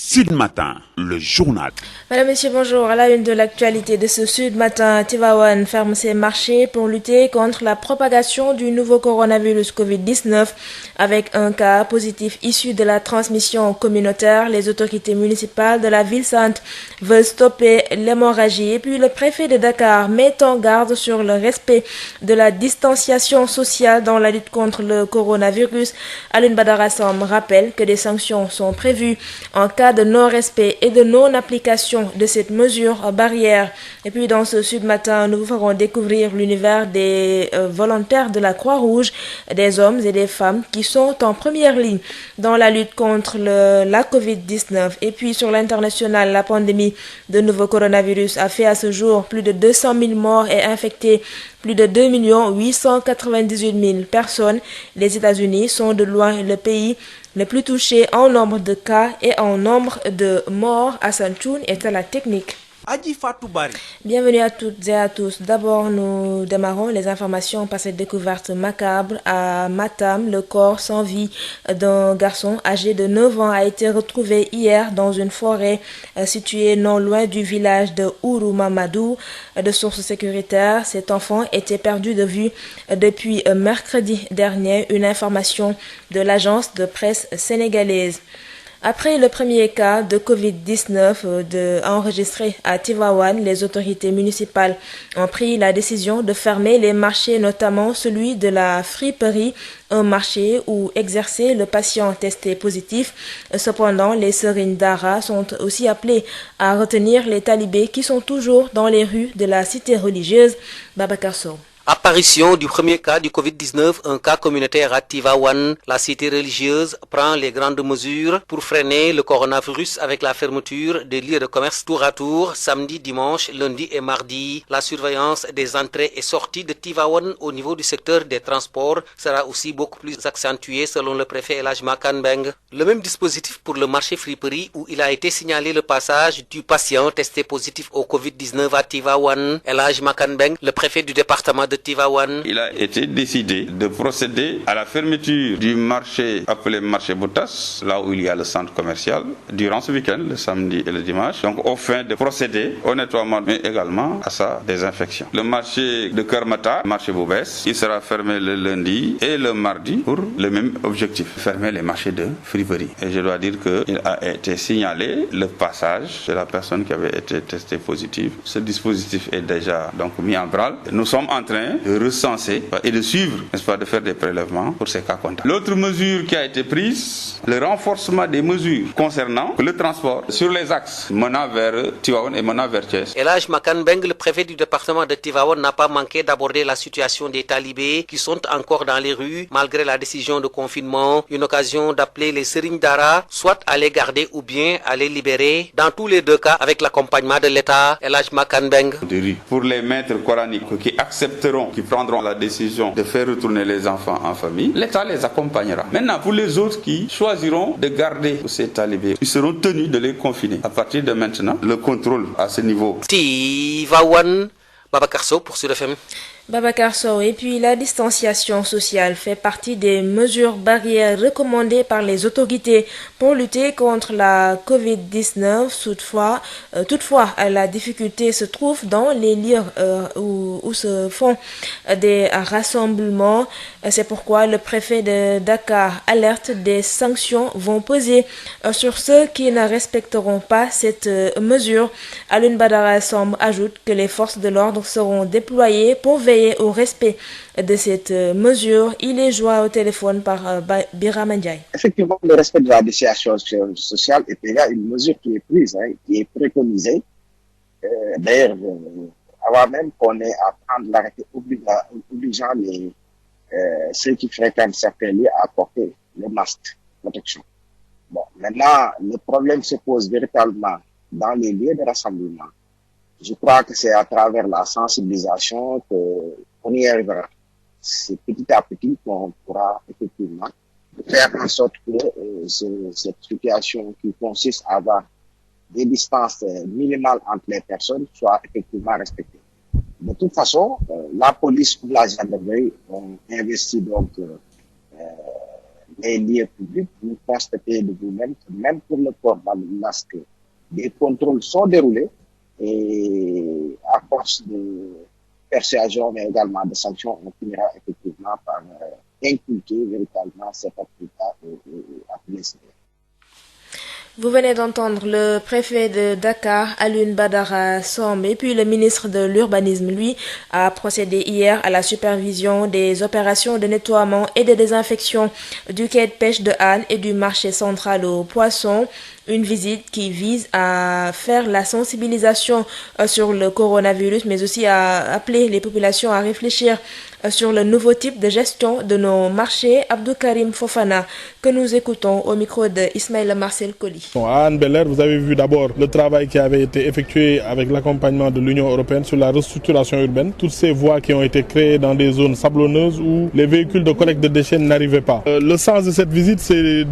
Sud Matin, le journal. Madame, Monsieur, bonjour. À la une de l'actualité de ce Sud Matin, Tivaouane ferme ses marchés pour lutter contre la propagation du nouveau coronavirus Covid-19. Avec un cas positif issu de la transmission communautaire, les autorités municipales de la ville sainte veulent stopper l'hémorragie. Et puis le préfet de Dakar met en garde sur le respect de la distanciation sociale dans la lutte contre le coronavirus. Alioune Badara Samb rappelle que des sanctions sont prévues en cas de non-respect et de non-application de cette mesure barrière. Et puis dans ce Sud Matin, nous vous ferons découvrir l'univers des volontaires de la Croix-Rouge, des hommes et des femmes qui sont en première ligne dans la lutte contre la Covid-19. Et puis sur l'international, la pandémie de nouveau coronavirus a fait à ce jour plus de 200 000 morts et infecté plus de 2 898 000 personnes. Les États-Unis sont de loin le pays le plus touché en nombre de cas et en nombre de morts. Hassan Choun est à la technique. Bienvenue à toutes et à tous. D'abord, nous démarrons les informations par cette découverte macabre. À Matam, le corps sans vie d'un garçon âgé de 9 ans a été retrouvé hier dans une forêt située non loin du village de Ourou Mamadou. De sources sécuritaires, cet enfant était perdu de vue depuis mercredi dernier, une information de l'agence de presse sénégalaise. Après le premier cas de Covid-19 enregistré à Tivaouane, les autorités municipales ont pris la décision de fermer les marchés, notamment celui de la friperie, un marché où exerçait le patient testé positif. Cependant, les Serigne Dara sont aussi appelés à retenir les talibés qui sont toujours dans les rues de la cité religieuse. Babacar Sow. Apparition du premier cas du Covid-19, un cas communautaire à Tivaouane. La cité religieuse prend les grandes mesures pour freiner le coronavirus avec la fermeture des lieux de commerce tour à tour, samedi, dimanche, lundi et mardi. La surveillance des entrées et sorties de Tivaouane au niveau du secteur des transports sera aussi beaucoup plus accentuée selon le préfet El Hadj Makan Beng. Le même dispositif pour le marché friperie où il a été signalé le passage du patient testé positif au Covid-19 à Tivaouane. El Hadj Makan Beng, le préfet du département de Tivaouane. Il a été décidé de procéder à la fermeture du marché appelé marché Boutas, là où il y a le centre commercial, durant ce week-end, le samedi et le dimanche, donc au fin de procéder au nettoiement, mais également à sa désinfection. Le marché de Kermata, marché Boubès, il sera fermé le lundi et le mardi pour le même objectif, fermer les marchés de friperie. Et je dois dire qu'il a été signalé le passage de la personne qui avait été testée positive. Ce dispositif est déjà donc mis en branle. Nous sommes en train de recenser et de suivre, n'est-ce pas, de faire des prélèvements pour ces cas contacts. L'autre mesure qui a été prise, le renforcement des mesures concernant le transport sur les axes menant vers Tivaouane et menant vers Thiès. El Hadj Makan Beng, le préfet du département de Tivaouane, n'a pas manqué d'aborder la situation des talibés qui sont encore dans les rues malgré la décision de confinement. Une occasion d'appeler les Serigne Dara soit à les garder ou bien à les libérer. Dans tous les deux cas, avec l'accompagnement de l'État. El Hadj Makan Beng. Pour les maîtres coraniques qui accepteront, qui prendront la décision de faire retourner les enfants en famille, l'État les accompagnera. Maintenant, pour les autres qui choisiront de garder ces talibés, ils seront tenus de les confiner. À partir de maintenant, le contrôle à ce niveau. Tivaouane, Babacar Sow pour Sud FM. Babacar Sow. Et puis la distanciation sociale fait partie des mesures barrières recommandées par les autorités pour lutter contre la Covid-19. Toutefois, la difficulté se trouve dans les lieux où se font des rassemblements. C'est pourquoi le préfet de Dakar alerte des sanctions vont peser sur ceux qui ne respecteront pas cette mesure. Alioune Badara Samb ajoute que les forces de l'ordre seront déployées pour veiller au respect de cette mesure. Il est joint au téléphone par Birama Ndiaye. Effectivement, le respect de la distanciation sociale est déjà une mesure qui est prise, qui est préconisée. D'ailleurs, avant même qu'on ait à prendre l'arrêté obligeant ceux qui fréquentent certains lieux à porter le masque de protection. Bon, maintenant, le problème se pose véritablement dans les lieux de rassemblement. Je crois que c'est à travers la sensibilisation qu'on y arrivera. C'est petit à petit qu'on pourra effectivement faire en sorte que cette situation qui consiste à avoir des distances minimales entre les personnes soit effectivement respectée. De toute façon, la police ou la gendarmerie ont investi donc les lieux publics, vous constatez de vous-même que même pour le port du masque, des contrôles sont déroulés et à force de persuasion, mais également de sanctions, on finira effectivement par inculquer véritablement cette activité à tous les citoyens. Vous venez d'entendre le préfet de Dakar, Alioune Badara Somé, puis le ministre de l'Urbanisme, lui, a procédé hier à la supervision des opérations de nettoiement et de désinfection du quai de pêche de Hann et du marché central aux poissons. Une visite qui vise à faire la sensibilisation sur le coronavirus, mais aussi à appeler les populations à réfléchir sur le nouveau type de gestion de nos marchés. Abdou Karim Fofana, que nous écoutons au micro de Ismaïla Marcel Colli. À Hann Bel-Air, vous avez vu d'abord le travail qui avait été effectué avec l'accompagnement de l'Union européenne sur la restructuration urbaine. Toutes ces voies qui ont été créées dans des zones sablonneuses où les véhicules de collecte de déchets n'arrivaient pas. Le sens de cette visite, c'est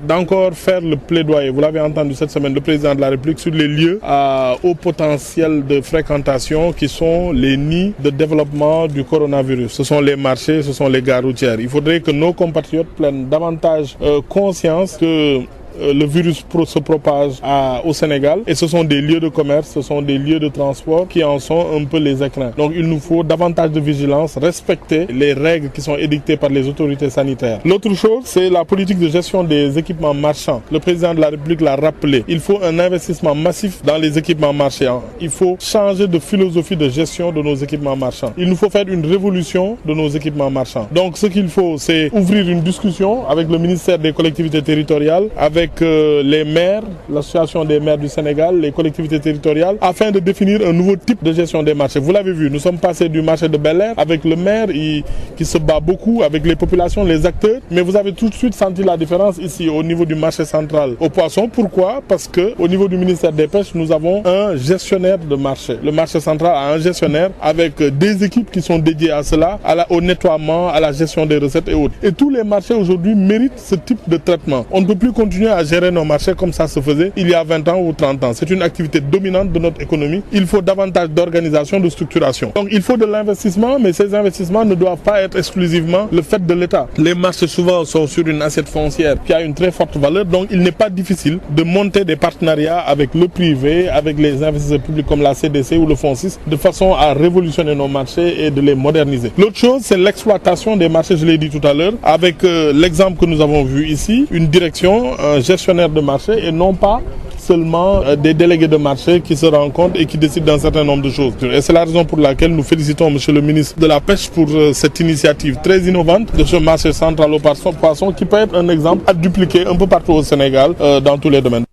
d'encore faire le plaidoyer. Vous l'avez entendu cette semaine, le président de la République, sur les lieux à haut potentiel de fréquentation qui sont les nids de développement du coronavirus. Ce sont les marchés, ce sont les gares routières. Il faudrait que nos compatriotes prennent davantage conscience que le virus se propage au Sénégal et ce sont des lieux de commerce, ce sont des lieux de transport qui en sont un peu les écrins. Donc il nous faut davantage de vigilance, respecter les règles qui sont édictées par les autorités sanitaires. L'autre chose, c'est la politique de gestion des équipements marchands. Le président de la République l'a rappelé. Il faut un investissement massif dans les équipements marchands. Il faut changer de philosophie de gestion de nos équipements marchands. Il nous faut faire une révolution de nos équipements marchands. Donc ce qu'il faut, c'est ouvrir une discussion avec le ministère des collectivités territoriales, avec les maires, l'association des maires du Sénégal, les collectivités territoriales, afin de définir un nouveau type de gestion des marchés. Vous l'avez vu, nous sommes passés du marché de Bel-Air avec le maire qui se bat beaucoup avec les populations, les acteurs, mais vous avez tout de suite senti la différence ici au niveau du marché central aux poissons. Pourquoi? Parce que au niveau du ministère des Pêches, nous avons un gestionnaire de marché. Le marché central a un gestionnaire avec des équipes qui sont dédiées à cela, au nettoiement, à la gestion des recettes et autres. Et tous les marchés aujourd'hui méritent ce type de traitement. On ne peut plus continuer à gérer nos marchés comme ça se faisait il y a 20 ans ou 30 ans. C'est une activité dominante de notre économie. Il faut davantage d'organisation, de structuration. Donc il faut de l'investissement, mais ces investissements ne doivent pas être exclusivement le fait de l'État. Les marchés souvent sont sur une assiette foncière qui a une très forte valeur, donc il n'est pas difficile de monter des partenariats avec le privé, avec les investisseurs publics comme la CDC ou le FONSIS, de façon à révolutionner nos marchés et de les moderniser. L'autre chose, c'est l'exploitation des marchés, je l'ai dit tout à l'heure, avec l'exemple que nous avons vu ici, une direction, un gestionnaire de marché et non pas seulement des délégués de marché qui se rencontrent et qui décident d'un certain nombre de choses. Et c'est la raison pour laquelle nous félicitons Monsieur le ministre de la Pêche pour cette initiative très innovante de ce marché central au poisson qui peut être un exemple à dupliquer un peu partout au Sénégal dans tous les domaines.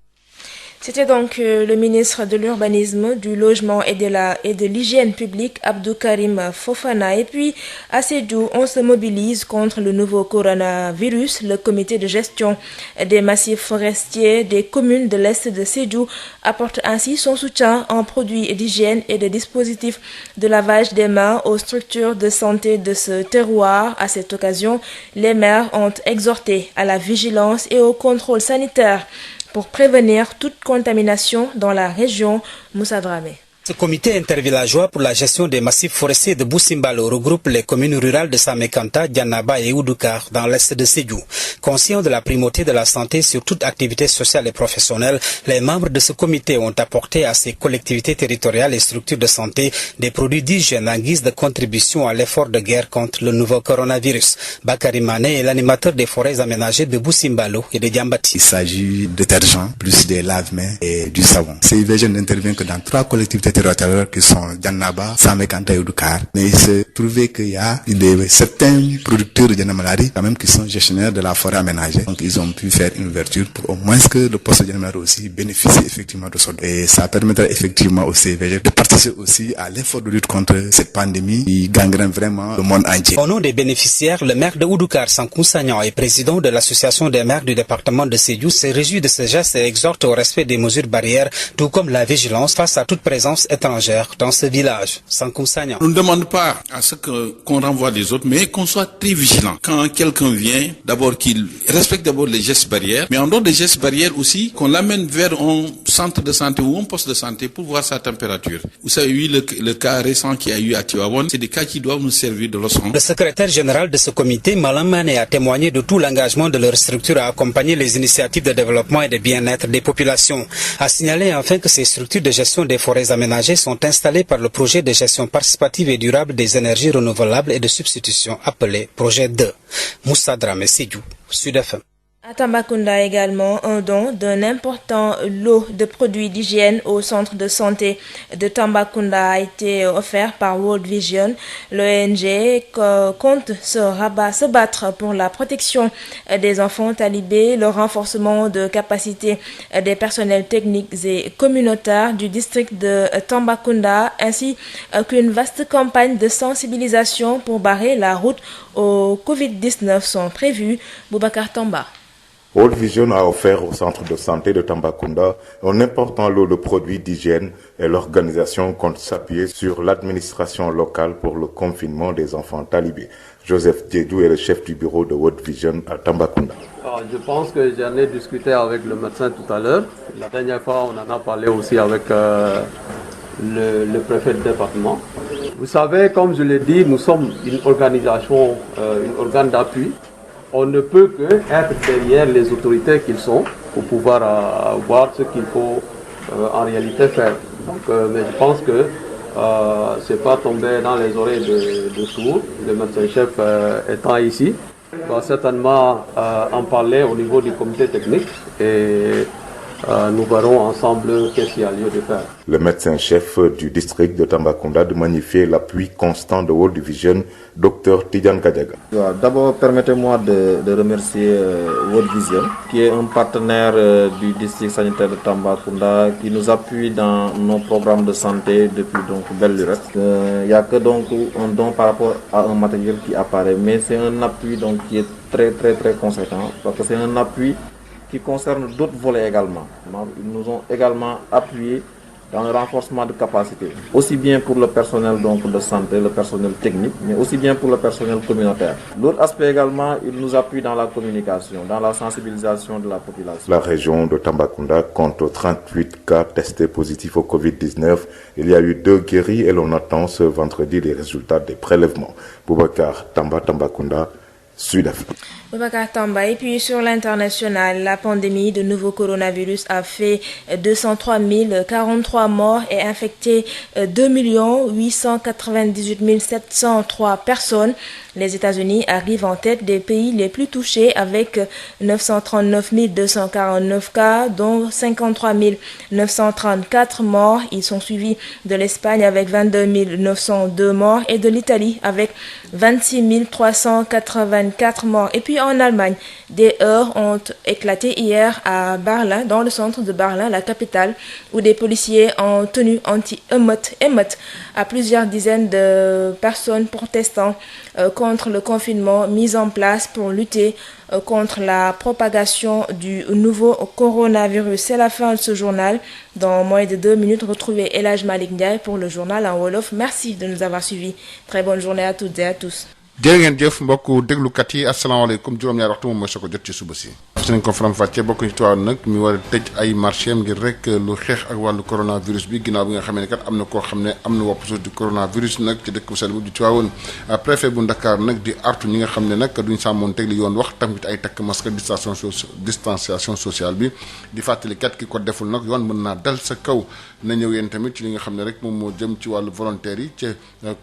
C'était donc le ministre de l'Urbanisme, du Logement et de l'Hygiène publique, Abdou Karim Fofana. Et puis, à Sédhiou, on se mobilise contre le nouveau coronavirus. Le comité de gestion des massifs forestiers des communes de l'Est de Sédhiou apporte ainsi son soutien en produits d'hygiène et de dispositifs de lavage des mains aux structures de santé de ce terroir. À cette occasion, les maires ont exhorté à la vigilance et au contrôle sanitaire pour prévenir toute contamination dans la région. Moussa Dramé. Ce comité intervillageois pour la gestion des massifs forestiers de Boussimbalo regroupe les communes rurales de Samekanta, Dianaba et Oudoukar dans l'est de Sédhiou. Conscients de la primauté de la santé sur toute activité sociale et professionnelle, les membres de ce comité ont apporté à ces collectivités territoriales et structures de santé des produits d'hygiène en guise de contribution à l'effort de guerre contre le nouveau coronavirus. Bakary Mané est l'animateur des forêts aménagées de Boussimbalo et de Diambati. Il s'agit de détergents, plus des lave-mains et du savon. Ces hygiène n'intervient que dans 3 collectivités territoriales qui sont Dianaba, Samekanta et Oudoukar. Mais il se trouvait qu'il y a certains producteurs de Dianamalari quand même qui sont gestionnaires de la forêt aménagée. Donc ils ont pu faire une ouverture pour au moins que le poste de Dianamalari aussi bénéficie effectivement de ça. Et ça permettra effectivement aux CVG de participer aussi à l'effort de lutte contre cette pandémie qui gangrène vraiment le monde entier. Au nom des bénéficiaires, le maire de Oudoukar, Sankou Sagnan, et président de l'association des maires du département de Sédhiou, se réjouit de ce geste et exhorte au respect des mesures barrières, tout comme la vigilance face à toute présence étrangère dans ce village. Sankou Sagnan. On ne demande pas à ce qu'on renvoie les autres, mais qu'on soit très vigilant. Quand quelqu'un vient, d'abord qu'il respecte d'abord les gestes barrières, mais en dehors des gestes barrières aussi, qu'on l'amène vers un centre de santé ou un poste de santé pour voir sa température. Vous avez eu le cas récent qu'il y a eu à Tivaouane, c'est des cas qui doivent nous servir de leçon. Le secrétaire général de ce comité, Malam Mané, a témoigné de tout l'engagement de leur structure à accompagner les initiatives de développement et de bien-être des populations. A signalé enfin que ces structures de gestion des forêts aménagées sont installées par le projet de gestion participative et durable des énergies renouvelables et de substitution appelé projet 2. Moussa Dramé Sédhiou, Sud FM. À Tambacounda également, un don d'un important lot de produits d'hygiène au centre de santé de Tambacounda a été offert par World Vision. L'ONG compte se battre pour la protection des enfants talibés, le renforcement de capacités des personnels techniques et communautaires du district de Tambacounda, ainsi qu'une vaste campagne de sensibilisation pour barrer la route au Covid-19 sont prévues. Boubacar Tamba. World Vision a offert au centre de santé de Tambacounda un important lot de produits d'hygiène et l'organisation compte s'appuyer sur l'administration locale pour le confinement des enfants talibés. Joseph Diédou est le chef du bureau de World Vision à Tambacounda. Alors, je pense que j'en ai discuté avec le médecin tout à l'heure. La dernière fois, on en a parlé aussi avec le préfet du département. Vous savez, comme je l'ai dit, nous sommes une organisation, un organe d'appui. On ne peut que être derrière les autorités qu'ils sont pour pouvoir voir ce qu'il faut en réalité faire. Donc, mais je pense que c'est pas tombé dans les oreilles de sourds. Le médecin-chef étant ici, va certainement en parler au niveau du comité technique et nous verrons ensemble qu'est-ce qu'il y a lieu de faire. Le médecin-chef du district de Tambacounda de magnifier l'appui constant de World Vision, Dr Tidjane Kadiaga. D'abord, permettez-moi de remercier World Vision, qui est un partenaire du district sanitaire de Tambacounda, qui nous appuie dans nos programmes de santé depuis donc belle lurette. Il n'y a que donc un don par rapport à un matériel qui apparaît, mais c'est un appui donc qui est très conséquent, parce que c'est un appui qui concerne d'autres volets également. Ils nous ont également appuyé dans le renforcement de capacités, aussi bien pour le personnel donc de santé, le personnel technique, mais aussi bien pour le personnel communautaire. L'autre aspect également, ils nous appuient dans la communication, dans la sensibilisation de la population. La région de Tambacounda compte 38 cas testés positifs au Covid-19. Il y a eu 2 guéris et l'on attend ce vendredi les résultats des prélèvements. Boubacar Tambacounda, Sud-Afrique. Boubacar Tamba. Et puis sur l'international, la pandémie de nouveau coronavirus a fait 203 043 morts et infecté 2 898 703 personnes. Les États-Unis arrivent en tête des pays les plus touchés avec 939 249 cas, dont 53 934 morts. Ils sont suivis de l'Espagne avec 22 902 morts et de l'Italie avec 26 384 morts. Et puis en Allemagne, des heurts ont éclaté hier à Berlin, dans le centre de Berlin, la capitale, où des policiers en tenue anti-émeute à plusieurs dizaines de personnes protestant contre le confinement mis en place pour lutter contre la propagation du nouveau coronavirus. C'est la fin de ce journal. Dans moins de 2 minutes, retrouvez El Hadj Malick Ndiaye pour le journal en Wolof. Merci de nous avoir suivis. Très bonne journée à toutes et à tous. jërë ngeen jëf mbokku déglukat yi asalaamaaleykum juróom-ñaari waxtu moom mooy soo ko jot ci suba si fas nañ ko faram-fàccee bokk ci Tivaouane nag mi war a tëj ay marché ngir rek lu xeex ak wàllu coronavirus bi ginnaaw bi nga xamee ne kat am na koo xam ne am na wopp du coronavirus nag ci dëkk bu sell bu di Tivaouane préfet bu Ndakaar nag di artu ñi nga xam ne nag duñ sàmmoon teg li yoon wax tamit ay takk masque distanciation sociale bi di fàttali kat ki ko deful nag yoon mën naa dal sa kaw na ñëw yéen tamit ci li nga xam ne rek moom moo jëm ci wàllu volontaire yi ca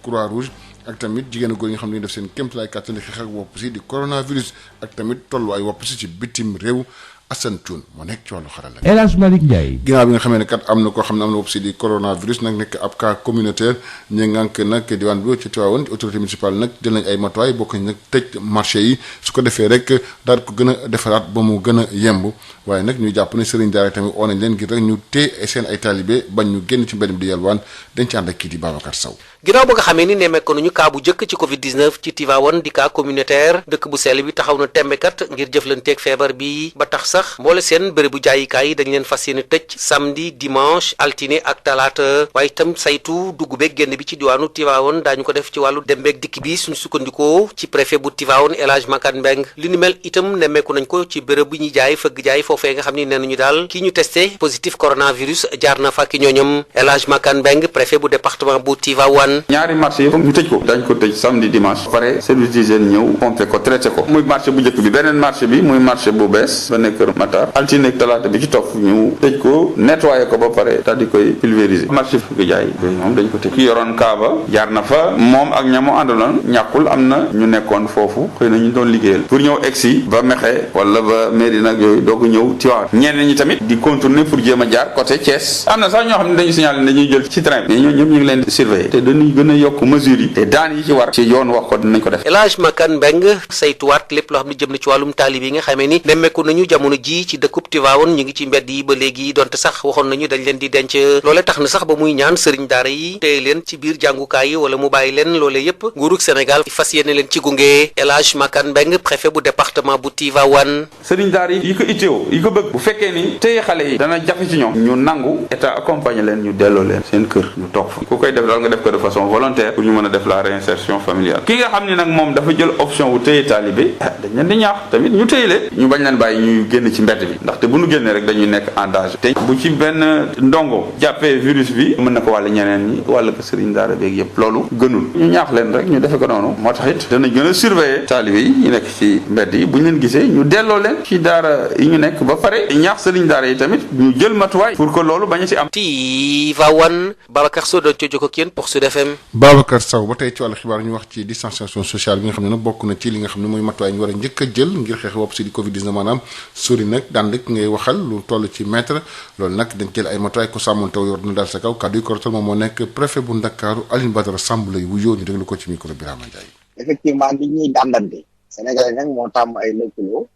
Croix Rouge ak tamit jigéenu góor yi nga xam ne def seen kéemtalaay kàttan di xeex ak wopp si di coronavirus ak tamit tollu ay wopp si ci bitim réew Assane Thioune moo nekk ci wàllu xarala. El Hadj Malick Ndiaye. ginnaaw bi nga xamee ne kat am na koo xam ne am na wopp si di coronavirus nag nekk ab cas communautaire ñu ngànk nag diwaan bi ci Tivaouane autorité municipale nag jël nañ ay matuwaay bokk nañ nag tëj marché yi su ko defee rek daal ko gën a defaraat ba mu gën a yemb waaye nag ñuy jàpp ne sëriñ daara tamit oo nañ leen ngir rek ñu téye seen ay talibé bañ ñu génn ci mbedd mi di yalwaan dañ ci ànd ak kii di Babacar Sow. ginnaaw ba nga xamee ni nemmeeku nañu cas bu njëkk ci Covid-19 ci Tivaouane di cas communautaire dëkk bu sell bi taxaw na tembekat ngir jëflanteeg feebar bi ba tax sax mboole seen bërëbu jaayikaay yi dañ leen fas yéene tëj samedi dimanche altine ak talaata waaye itam saytu dugg beeg génn bi ci diwaanu Tivaouane daañu ko def ci wàllu dem beeg dikk bi suñu sukkandikoo ci préfet bu Tivaouane El Hadj Makan Mbeng li ni mel itam nemmeeku nañ ko ci bërëb bu ñuy jaay fëgg jaay foofee nga xam ni nee nañu daal kii ñu testé positif coronavirus jaar na fa ki ñooñam El Hadj Makan Mbeng préfet bu département bu Tivaouane. ñaari marché yëpp ñu tëj ko dañ ko tëj samedi dimanche pare service d'hygiène ñëw pompé ko traité ko muy marché bu njëkk bi beneen marché bi muy marché bu bees ba nekk Kër Matar altine ak talaata bi ci topp ñu tëj ko nettoyé ko ba pare daal di koy pulvériser marché fëgg jaay yooyu moom dañ ko tëj ki yoroon kaaba jaar na fa moom ak ñamu àndaloon ñàkkul am na ñu nekkoon foofu xëy na ñu doon liggéeyal pour ñëw egsi ba Mexe wala ba Médina ak yooyu doog a ñëw Tivaouane ñenn ñi tamit di contourner pour jéem a jaar côté Thiès am na sax ñoo xam ne dañu signalé dañuy jël ci train bi mais ñoo ñëpp ñu ngi leen di surveiller te dañuy gën a yokk mesures yi te daan yi ci war ci yoon wax ko dinañ ko def. El Hadj Makan Mbeng saytuwaat lépp loo xam ne jëm na ci wàllum taalib yi nga xamee ni nemmeeku nañu jamono ji ci dëkkub Tivaouane ñu ngi ci mbedd yi ba léegi donte sax waxoon nañu dañ leen di denc loole tax na sax ba muy ñaan sëriñ daara yi téye leen ci biir jàngukaay yi wala mu bàyyi leen loole yépp nguurug Sénégal fas yéene leen ci gunge. El Hadj Makan Mbeng préfet bu département bu Tivaouane. sëriñ daara yi ko itteewoo yi ko bëgg bu fekkee ni téye xale yi dana jafe ci ñoom ñu nangu état accompagner leen ñu delloo leen seen kër ñu toog fa ku koy def daal nga def ko de façon volontaire pour ñu mën a def la réinsertion familiale ki nga xam ne nag moom dafa jël option wu téye taalibe dañ leen di ñaax tamit ñu téye leen ñu bañ leen bàyyi ñuy génn ci mbedd bi ndaxte bu ñu génnee rek dañuy nekk en danger te bu ci benn ndongo jàppee virus bi mën na ko wàll ñeneen ñi wàll ko sëriñ daara beeg yëpp loolu gënul ñu ñaax leen rek ñu defe ko noonu moo tax it danañ gën a surveiller taalibe yi ñu nekk ci mbedd yi bu ñu leen gisee ñu delloo leen ci daara yi ñu nekk ba pare ñaax sëriñ daara yi tamit ñu jël matuwaay pour que loolu bañ a ci am. Tivaouane Babacar Sow doon jokkoo ak yéen pour Sud FM. Babacar Sow ba tey ci wàllu xibaar ñu wax ci distanciation sociale bi nga xam ne nag bokk na ci li nga xam ne mooy matuwaay ñu war a njëkk a jël ngir xeex wopp si di Covid 19 maanaam sori nag daan rek ngay waxal lu toll ci mètre loolu nag dañ jël ay matuwaay ko sàmmoon taw yor na daal sa kaw kàddu yi ko rotal moom moo nekk préfet bu Ndakaaru Alioune Badara Samb lay wuyoo ñu déglu ko ci micro Birama Ndiaye. effectivement nit ñuy dandante Sénégalais nag moo tàmm ay lëkkaloo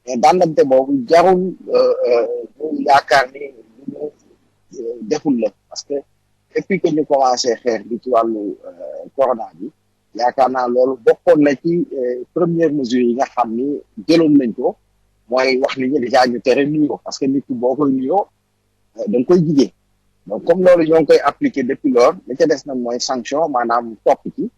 mais dandante boobu jarul ñu yaakaar ni ñu deful la parce que depuis que ñu commencé xeex bi ci wàllu corona bi yaakaar naa loolu bokkoon na ci première mesure yi nga xam ni jëloon nañ ko mooy wax nit ñi déjà ñu tere nuyoo parce que nit ki boo koy nuyoo da nga koy jigee donc comme loolu ñoo ngi koy appliquer depuis lors li ca des nag mooy sanction maanaam topp ci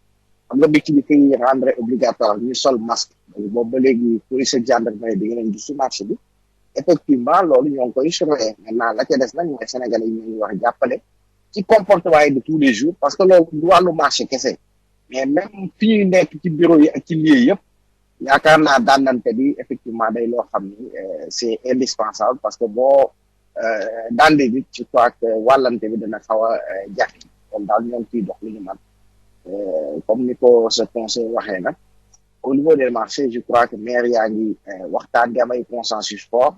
xam nga dëkk bi koy rendre obligatoire ñu sol masque donc boobu ba léegi police ak gendarmerie di ngeen gis ci marché bi effectivement loolu ñoo ngi koy surveiller maintenant la ca des nag mooy Sénégalais yi ñoo ngi wax jàppale ci comportement yi de tous les jours parce que loolu du wàllu marché kese mais même fi ñuy nekk ci bureau yi ak ci lieu yëpp yaakaar naa daandante bi effectivement day loo xam ni c'est indispensable parce que boo daande bi je crois que wàllante bi dana xaw a jafe kon daal ñoo ngi ciy dox lu ñu man comme ni ko ce conseil waxee nag au niveau des marchés je crois que maire yaa ngi waxtaan di am ay consensus fort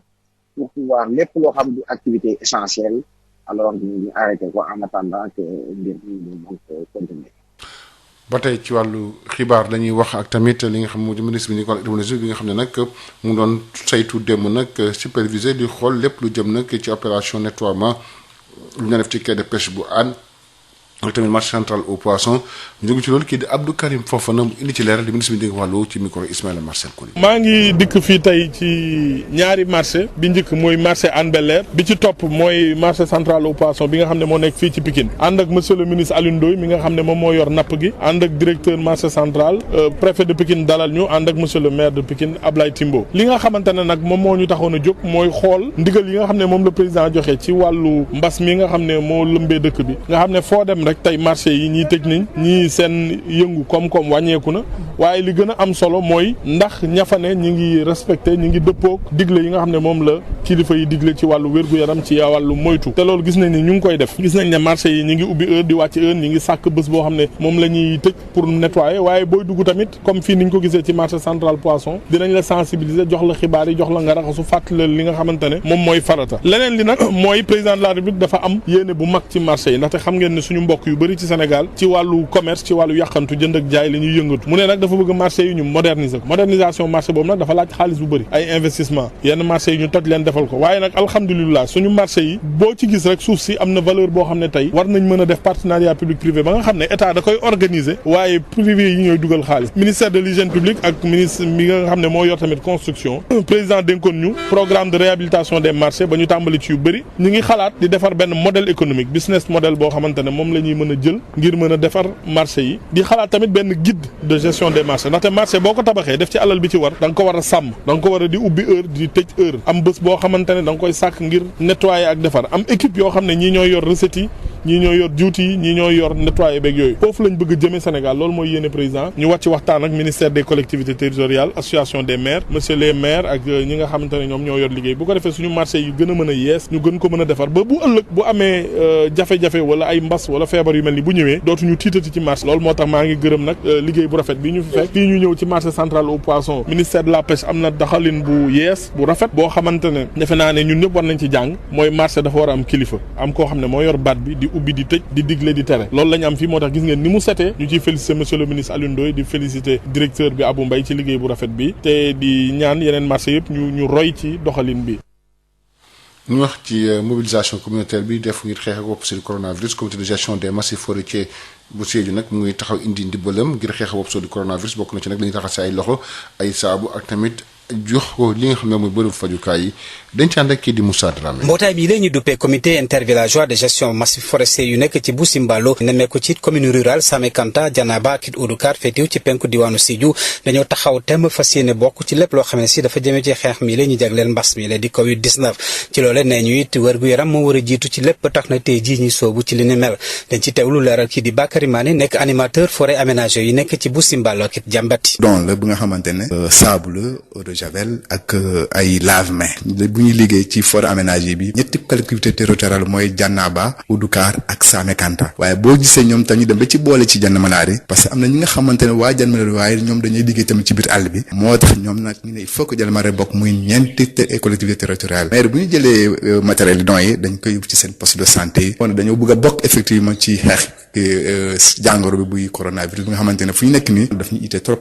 pour pouvoir lépp loo xam du activité essentielle alors ñu arrêté ko en attendant que mbir mi mën ko continuer. ba tey ci wàllu xibaar dañuy wax ak tamit li nga xam moo ministre bi Nicolas Diouf bi nga xam ne nag mu doon saytu démb nag superviser di xool lépp lu jëm nag ci opération nettoiement lu ñu def ci quai de pêche bu Hann ak tamit marché central au poisson ñu jóge ci loolu kii di Abdou Karim Fofana mu indi ci leeral di ministre bi di wàllu ci micro Ismaïla Marcel Coly. maa ngi dikk fii tey ci ñaari marché bi njëkk mooy marché Hann Bel-Air bi ci topp mooy marché central au poisson bi nga xam ne moo nekk fii ci Pikine ànd ak monsieur le ministre Alioune Ndoye mi nga xam ne moom moo yor napp gi ànd ak directeur marché central préfet de Pikine dalal ñu ànd ak monsieur le maire de Pikine Ablaye Timbo li nga xamante ne nag moom moo ñu taxoon a jóg mooy xool ndigal yi nga xam ne moom le président joxe ci wàllu mbas mi nga xam ne moo lëmbee dëkk bi nga xam ne foo dem rek tey marché yi ñiy tëj nañ ñii seen yëngu koom-koom wàññeeku na waaye li gën a am solo mooy ndax ñafane ñi ngi respecté ñi ngi dëppoog digle yi nga xam ne moom la kilifa yi digle ci wàllu wér-gu-yaram ci wàllu moytu te loolu gis nañ ni ñu ngi koy def gis nañ ne marché yi ñi ngi ubbi heure di wàcc heure ñi ngi sàkk bés boo xam ne moom la ñuy tëj pour nettoyer waaye booy dugg tamit comme fii niñ ko gisee ci marché central poisson dinañ la sensibiliser jox la xibaar yi jox la nga raxasu fàttali li nga xamante ne moom mooy farata leneen li nag mooy président de la République dafa am yéene bu mag ci marché yi ndaxte xam ngeen ne suñu mbokk mbokk yu bëri ci Sénégal ci wàllu commerce ci wàllu yàqantu jënd ak jaay la ñuy yëngatu mu ne nag dafa bëgg marché yi ñu moderniser ko modernisation marché boobu nag dafa laaj xaalis bu bëri ay investissement yenn marché yi ñu toj leen defal ko waaye nag alhamdulilah suñu marché yi boo ci gis rek suuf si am na valeur boo xam ne tey war nañ mën a def partenariat public privé ba nga xam ne état da koy organiser waaye privé yi ñooy dugal xaalis ministère de l'hygiène publique ak ministre mi nga xam ne moo yor tamit construction président dénkoon ñu programme de réhabilitation des marchés ba ñu tàmbali ci yu bëri ñu ngi xalaat di defar benn modèle économique business model boo xamante ne moom la ñuy mën a jël ngir mën a defar marché yi di xalaat tamit benn guide de gestion des marchés ndaxte marché boo ko tabaxee def ci alal bi ci war da nga ko war a sàmm da nga ko war a di ubbi heure di tëj heure am bés boo xamante ne da nga koy sàkk ngir nettoyer ak defar am équipe yoo xam ne ñii ñooy yor recettes yi ñii ñooy yor juuti yi ñii ñooy yor nettoyer beeg yooyu foofu lañ bëgg a jëmee Sénégal loolu mooy yéene président ñu wàcc waxtaan ak ministère des collectivités territoriales association des maires monsieur les maires ak ñi nga xamante ne ñoom ñoo yor liggéey bu ko defee suñu marché yi gën a mën a yees ñu gën ko mën a defar ba bu ëllëg bu amee jafe-jafe wala ay mbas wala feebar yu mel ni bu ñëwee dootuñu tiitati ci marché loolu moo tax maa ngi gërëm nag liggéey bu rafet bi ñu fi fekk fii ñu ñëw ci marché central au poisson ministère de la pêche am na doxalin bu yees bu rafet boo xamante ne defe naa ne ñun ñëpp war nañ ci jàng mooy marché dafa war a am kilifa am koo xam ne moo yor baat bi di ubbi di tëj di digle di tere loolu lañ am fii moo tax gis ngeen ni mu setee ñu ciy féliciter monsieur le ministre Alioune Ndoye di féliciter directeur bi Abou Mbaye ci liggéey bu rafet bi te di ñaan yeneen marché yëpp ñu roy ci doxalin bi. ñu wax ci mobilisation communautaire bi def ngir xeex ak wopp si coronavirus comité de gestion des massifs forestiers bu Sédhiou nag mu ngi taxaw indi ndimbalam ngir xeex ak wopp si coronavirus bokk na ci nag dañuy raxas ay loxo ay saabu ak tamit jox ko li nga xam ne mooy bërëb fajukaay yi dañ ci ànd ak kii di Moussa Dramé. mbootaay bii la ñu duppee comité intervillageois de gestion massif forestier yu nekk ci Boussimbalo nemmeeku ci commune rurale Samekanta Janaba ak Oudoukar féetew ci penku diwaanu Sédhiou dañoo taxaw tem fas yéene bokk ci lépp loo xam ne si dafa jëmee ci xeex mi la ñu jagleel mbas mi la di Covid 19 ci loole nee ñu it wér-gu-yaram moo war a jiitu ci lépp tax na tey jii ñuy soobu ci li ni mel dañ ci teewlu leeral kii di Bakary Mané nekk animateur forêt aménagée yi nekk ci Boussimbalo ak jàmbati don la bu nga xamante ne saabu la eau de javel ak ay lave-mains bu ñuy liggéey ci forêt aménagée bi ñetti collectivité territoriale mooy Janaba Oudoukar ak Samekanta waaye boo gisee ñoom tam ñu dem ba ci boole ci Jann Malaari parce que am na ñi nga xamante ne waa Jann Malaari waaye ñoom dañuy liggéey tamit ci biir àll bi moo tax ñoom nag ñu ne il faut que Jann Malaari bokk muy ñeenti collectivité territoriale mais bu ñu jëlee matériel don yi dañ koy yóbbu ci seen poste de santé yi kon dañoo bëgg a bokk effectivement ci xeex jàngoro bi buy coronavirus bi nga xamante ne fu ñu nekk nii daf ñu ité trop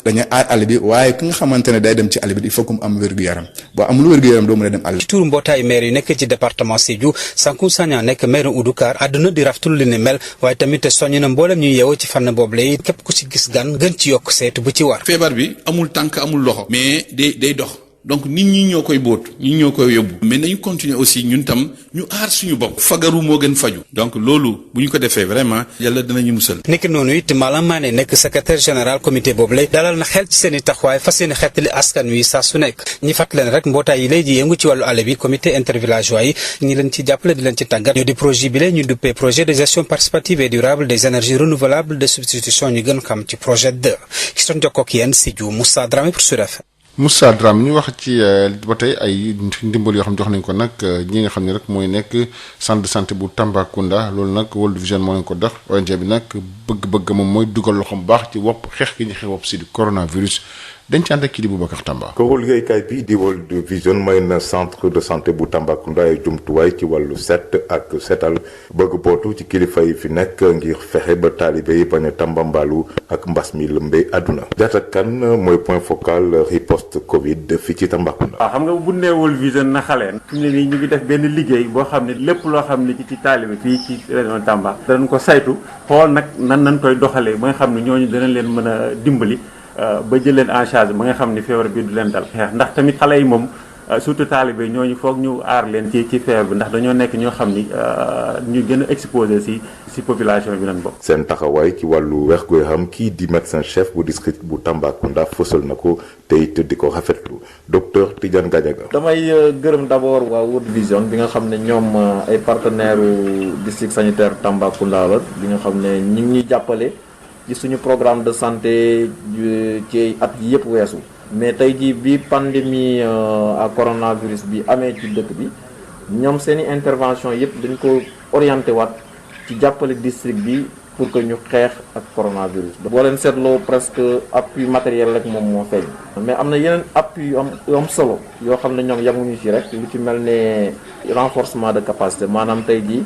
dañuy aar àll bi waaye ki nga xamante ne day dem ci àll bi il faut que mu am wér-gu-yaram boo amul wér-gu-yaram doo mën a dem àll. ci turu mbootaayu maire yu nekk ci département Sédhiou Sankou Sagna nekk maire Oudoukar àdduna di raftul li ni mel waaye tamit soññ na mboolem ñuy yeewoo ci fànn boobu lay képp ku ci gis gan gën ci yokk seetu bu ci war. feebar bi amul tànk amul loxo mais day dox donc nit ñi ñoo koy boot ñi ñoo koy yóbbu mais nañu continuer aussi ñun tam ñu aar suñu bopp fagaru moo gën faju donc loolu bu ñu ko defee vraiment yàlla dinañu musal. nekk noonu it Malam Mané nekk secrétaire général comité boobu lay dalal na xel ci seen i taxawaay fas yéene xeetali askan wi saa su nekk ñi fàttali leen rek mbootaay yi lay di yëngu ci wàllu àll bi comité intervillageois yi ñi leen ci jàppale di leen ci tàggat ñoo di projet bi la ñu duppee projet de gestion participative et durable des énergies renouvelables de substitution ñu gën xam ci projet 2 ki doon jokkoo ak yéen Sédhiou Moussa Dramé pour Sud FM. Moussa Dramé ñu wax ci ba tey ay ndimbal yoo xam jox nañ ko nag ñi nga xam ne rek mooy nekk centre de santé bu Tambacounda loolu nag World Vision moo leen ko dox ONG bi nag bëgg-bëgg moom mooy dugal loxoom baax ci wopp xeex gi ñu xeex wopp si di coronavirus dañ ci ànd ak kii di Boubacar Tamba. këru liggéeykaay bi di World Vision may na centre de santé bu Tambacounda ay jumtuwaay ci wàllu set ak setal bëgg bootu ci kilifa yi fi nekk ngir fexe ba taalibe yi bañ a tambambaalu ak mbas mi lëmbee àdduna. Diatta Kane mooy point focal riposte Covid fii ci Tambacounda. waaw xam nga bu nee World Vision na xaleen fi mu ne nii ñu ngi def benn liggéey boo xam ne lépp loo xam ne ci taalibe fii ci région Tamba danañ ko saytu xool nag nan koy doxalee ba nga xam ne ñooñu danañ leen mën a dimbali. ba jël leen en charge ba nga xam ni feebar bi du leen dal xeex ndax tamit xale yi moom surtout taalibe ñooñu foog ñu aar leen ci feebar bi ndax dañoo nekk ñoo xam ni ñu gën a exposé si population bi lañ bokk. seen taxawaay ci wàllu wér-gu-yaram kii di médecin chef bu district bu Tambacounda fësal na ko te it di ko rafetlu docteur Tidiane Gadiaga. damay gërëm d'abord waa World Vision bi nga xam ne ñoom ay partenaire district sanitaire Tambacounda la bi nga xam ne ñu ngi ñuy jàppale ci suñu programme de santé ci at yi yëpp weesu mais tey jii bi pandémie à coronavirus bi amee ci dëkk bi ñoom seeni intervention yëpp dañ ko orienté waat ci jàppale district bi pour que ñu xeex ak coronavirus. boo leen seetloo presque appui matériel rek moom moo feeñ mais am na yeneen appui yu am solo yoo xam ne ñoom yamuñu ci rek lu ci mel ne renforcement de capacité maanaam tey jii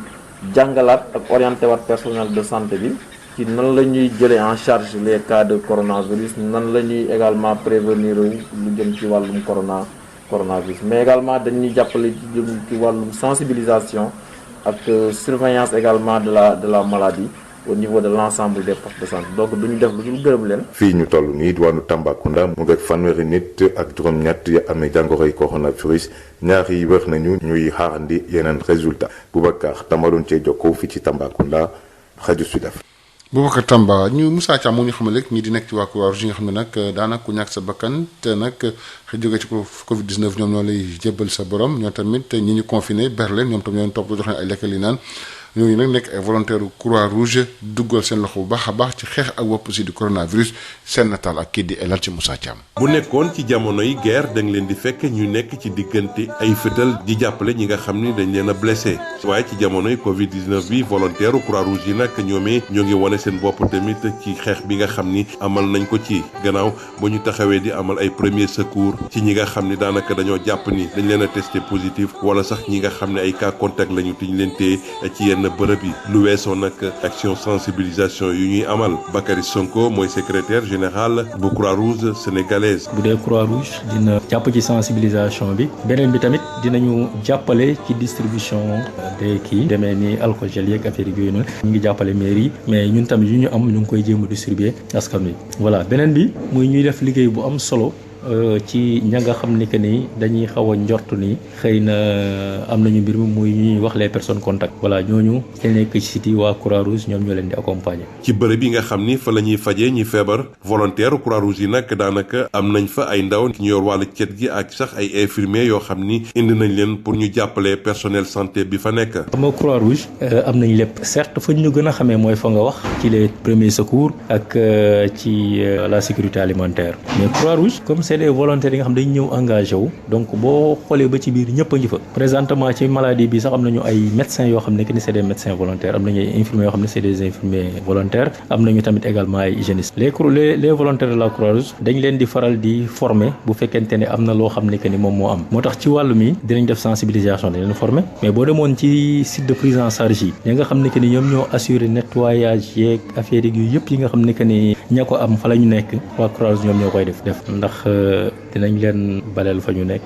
jàngalaat ak orienté waat personnel de santé bi ci nan la ñuy jëlee en charge les cas de coronavirus nan la ñuy également prévenir lu jëm ci wàllum coronavirus mais également dañuy jàppale ci jëm ci wàllum sensibilisation ak surveillance également de la maladie au niveau de l'ensemble des postes de santé donc duñu def lu dul gërëm leen. fii ñu toll nii diwaanu Tambacounda mu ngi fanweeri nit ak juróom-ñett ya amee jàngoroy coronavirus ñaar yi wër nañu ñuy xaarandi yeneen résultat Boubacar Tamba doon cee jokkoo fii ci Tambacounda rajo Sud Afrique. Boubacar Tamba ñu Moussa Thiam moo ñu xamal rek ñi di nekk ci waa Croix-Rouge yi nga xam ne nag daanaka ku ñàkk sa bakkan te nag jóge ci Covid 19 ñoom ñoo lay jébbal sa borom ñoo tamit ñi ñu confiné berleen ñoom tam ñoo topp jox leen ay lekk li naan ñooñu nag nekk ay volontaire Croix-Rouge duggal seen loxo bu baax a baax ci xeex ak wopp si di coronavirus seen nataal ak kii di elal ci Moussa Thiam. bu nekkoon ci jamonoy guerre da nga leen di fekk ñu nekk ci diggante ay fetal di jàppale ñi nga xam ni dañ leen a blessé waaye ci jamonoy Covid 19 bi volontaire Croix-Rouge yi nag ñoomee ñoo ngi wane seen bopp tamit ci xeex bi nga xam ni amal nañ ko ci gannaaw ba ñu taxawee di amal ay premier secours ci ñi nga xam ni daanaka dañoo jàpp ni dañ leen a testé positif wala sax ñi nga xam ne ay cas contact lañu te ñu leen téye ci yenn bërëb yi lu weesoo nag action sensibilisation yu ñuy amal Bakary Sonko mooy secrétaire général bu Croix-Rouge sénégalaise. bu dee Croix-Rouge dina jàpp ci sensibilisation bi beneen bi tamit dinañu jàppale ci distribution des kii demee ni alcool gel yeeg affaire yooyu noonu ñu ngi jàppale mairie mais ñun tamit yu ñu am ñu ngi koy jéem a distribuer askan wi voilà beneen bi muy ñuy def liggéey bu am solo. ci ña nga xam ni que ni dañuy xaw a njort ni xëy na am nañu mbir mi muy ñuy wax les personnes contact voilà ñooñu te nekk ci site waa Croix-Rouge ñoom ñoo leen di accompagner. ci bërëb yi nga xam ni fa la ñuy fajee ñi feebar volontaire Croix-Rouge yi nag daanaka am nañ fa ay ndaw ñu yor wàllu cet gi ak sax ay infirmiers yoo xam ni indi nañ leen pour ñu jàppale personnel santé bi fa nekk. xam nga Croix-Rouge am nañ lépp certes fa ñu gën a xamee mooy fa nga wax ci les premiers secours ak ci la sécurité alimentaire mais Croix-Rouge comme c'est des volontaires yi nga xam dañu ñëw engagé wu donc boo xoolee ba ci biir ñëpp a ngi fa présentement ci maladie bi sax am nañu ay médecins yoo xam ne que ni c'est des médecins volontaires am nañu ay infirmiers yoo xam ne c'est des infirmiers volontaires am nañu tamit également ay hygiénistes les volontaires de la Croix-Rouge dañ leen di faral di former bu fekkente ne am na loo xam ne que ni moom moo am moo tax ci wàllu mi dinañ def sensibilisation dañ leen former mais boo demoon ci site de prise en charge yi ñi nga xam ne que ni ñoom ñoo assurer nettoyage yeeg affaire yi yëpp yi nga xam ne que ni ña ko am fa la ñu nekk waa Croix-Rouge ñoom ñoo koy def ndax dinañ leen baleel fa ñu nekk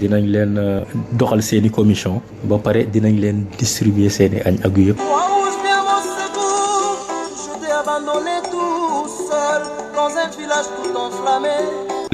dinañ leen doxal seeni commission ba pare dinañ leen distribuer seeni añ ak yu yëpp.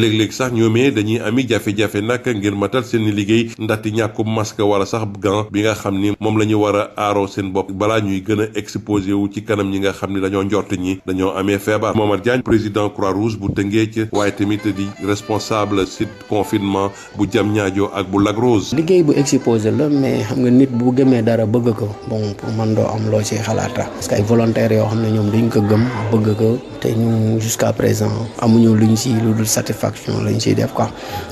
léeg-léeg sax ñoomee dañuy ami jafe-jafe nag ngir matal seen liggéey ndaxte ñàkkum masque wala sax gant bi nga xam ni moom la ñu war a aaroo seen bopp balaa ñuy gën a exposé wu ci kanam ñi nga xam ni dañoo njort ñi dañoo amee feebar. Momar Diagne président Croix-Rouge bu Tëngéej waaye tamit di responsable site confinement bu Diamniadio ak bu Lac Rose. liggéey bu exposé la mais xam nga nit bu gëmee dara bëgg ko bon pour man doo am loo ci xalaata parce que ay volontaires yoo xam ne ñoom dañ ko gëm bëgg ko te ñu jusqu'à présent amuñu luñ ci lu dul satisfaction lañ ciy def quoi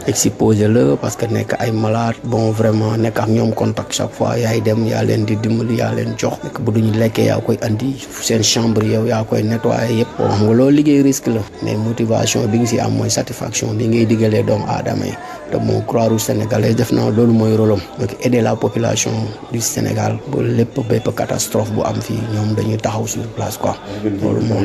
exposé la parce que nekk ay malade bon vraiment nekk ak ñoom contact chaque fois yaay dem yaa leen di dimbali yaa leen jox nekk bu duñu lekkee yaa koy andi seen chambre yow yaa koy nettoyer yëpp bon xam nga loolu liggéey risque la mais motivation bi nga ci am mooy satisfaction bi ngay diggalee doomu aadama yi te moom Croix-Rouge sénégalaise def na loolu mooy rôle am donc aider la population du Sénégal ba lépp bépp catastrophe bu am fii ñoom dañuy taxaw sur place quoi loolu moom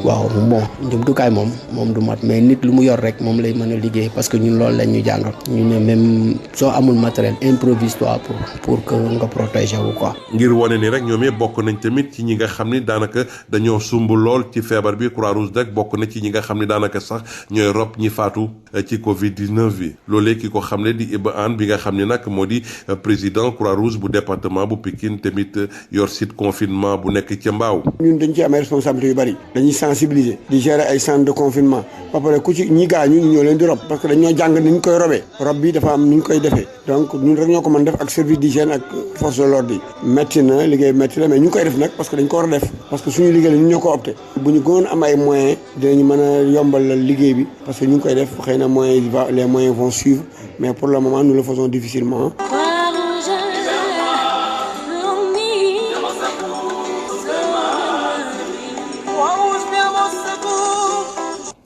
waaw bon jumtukaay moom du mat mais nit lu mu yor rek moom lay mën a liggéey parce que ñun loolu lañ ñu jàngal ñu ne même soo amul matériel improvise toi pour que nga protéger wu quoi. ngir wane ni rek ñoomee bokk nañ tamit ci ñi nga xam ni daanaka dañoo sumb lool ci feebar bi Croix-Rouge rek bokk na ci ñi nga xam ni daanaka sax ñooy rob ñi faatu ci Covid 19 bi loolee ki ko xam ne di Iba Anne bi nga xam ne nag moo di président Croix-Rouge bu département bu Pikine tamit yor site confinement bu nekk ca Mbao. ñun dañ ci am ay responsabilités yu bari dañuy sensibiliser di gérer ay centres de confinement ba pare ku ci ñi gaañu ñu ñoo leen di rob parce que dañoo jàng ni ñu koy robee rob bi dafa am ni ñu koy defee donc ñun rek ñoo ko mën def ak service d'hygiène ak force de l'ordre yi métti na liggéey métti la mais ñu ngi koy def nag parce que dañ ko war a def parce que suñu liggéey la ñun ñoo ko opté bu ñu gënoon am ay moyens dinañu mën a yombal liggéey bi parce que ñu ngi koy def xëy na les moyens vont suivre mais pour le moment nous le faisons difficilement.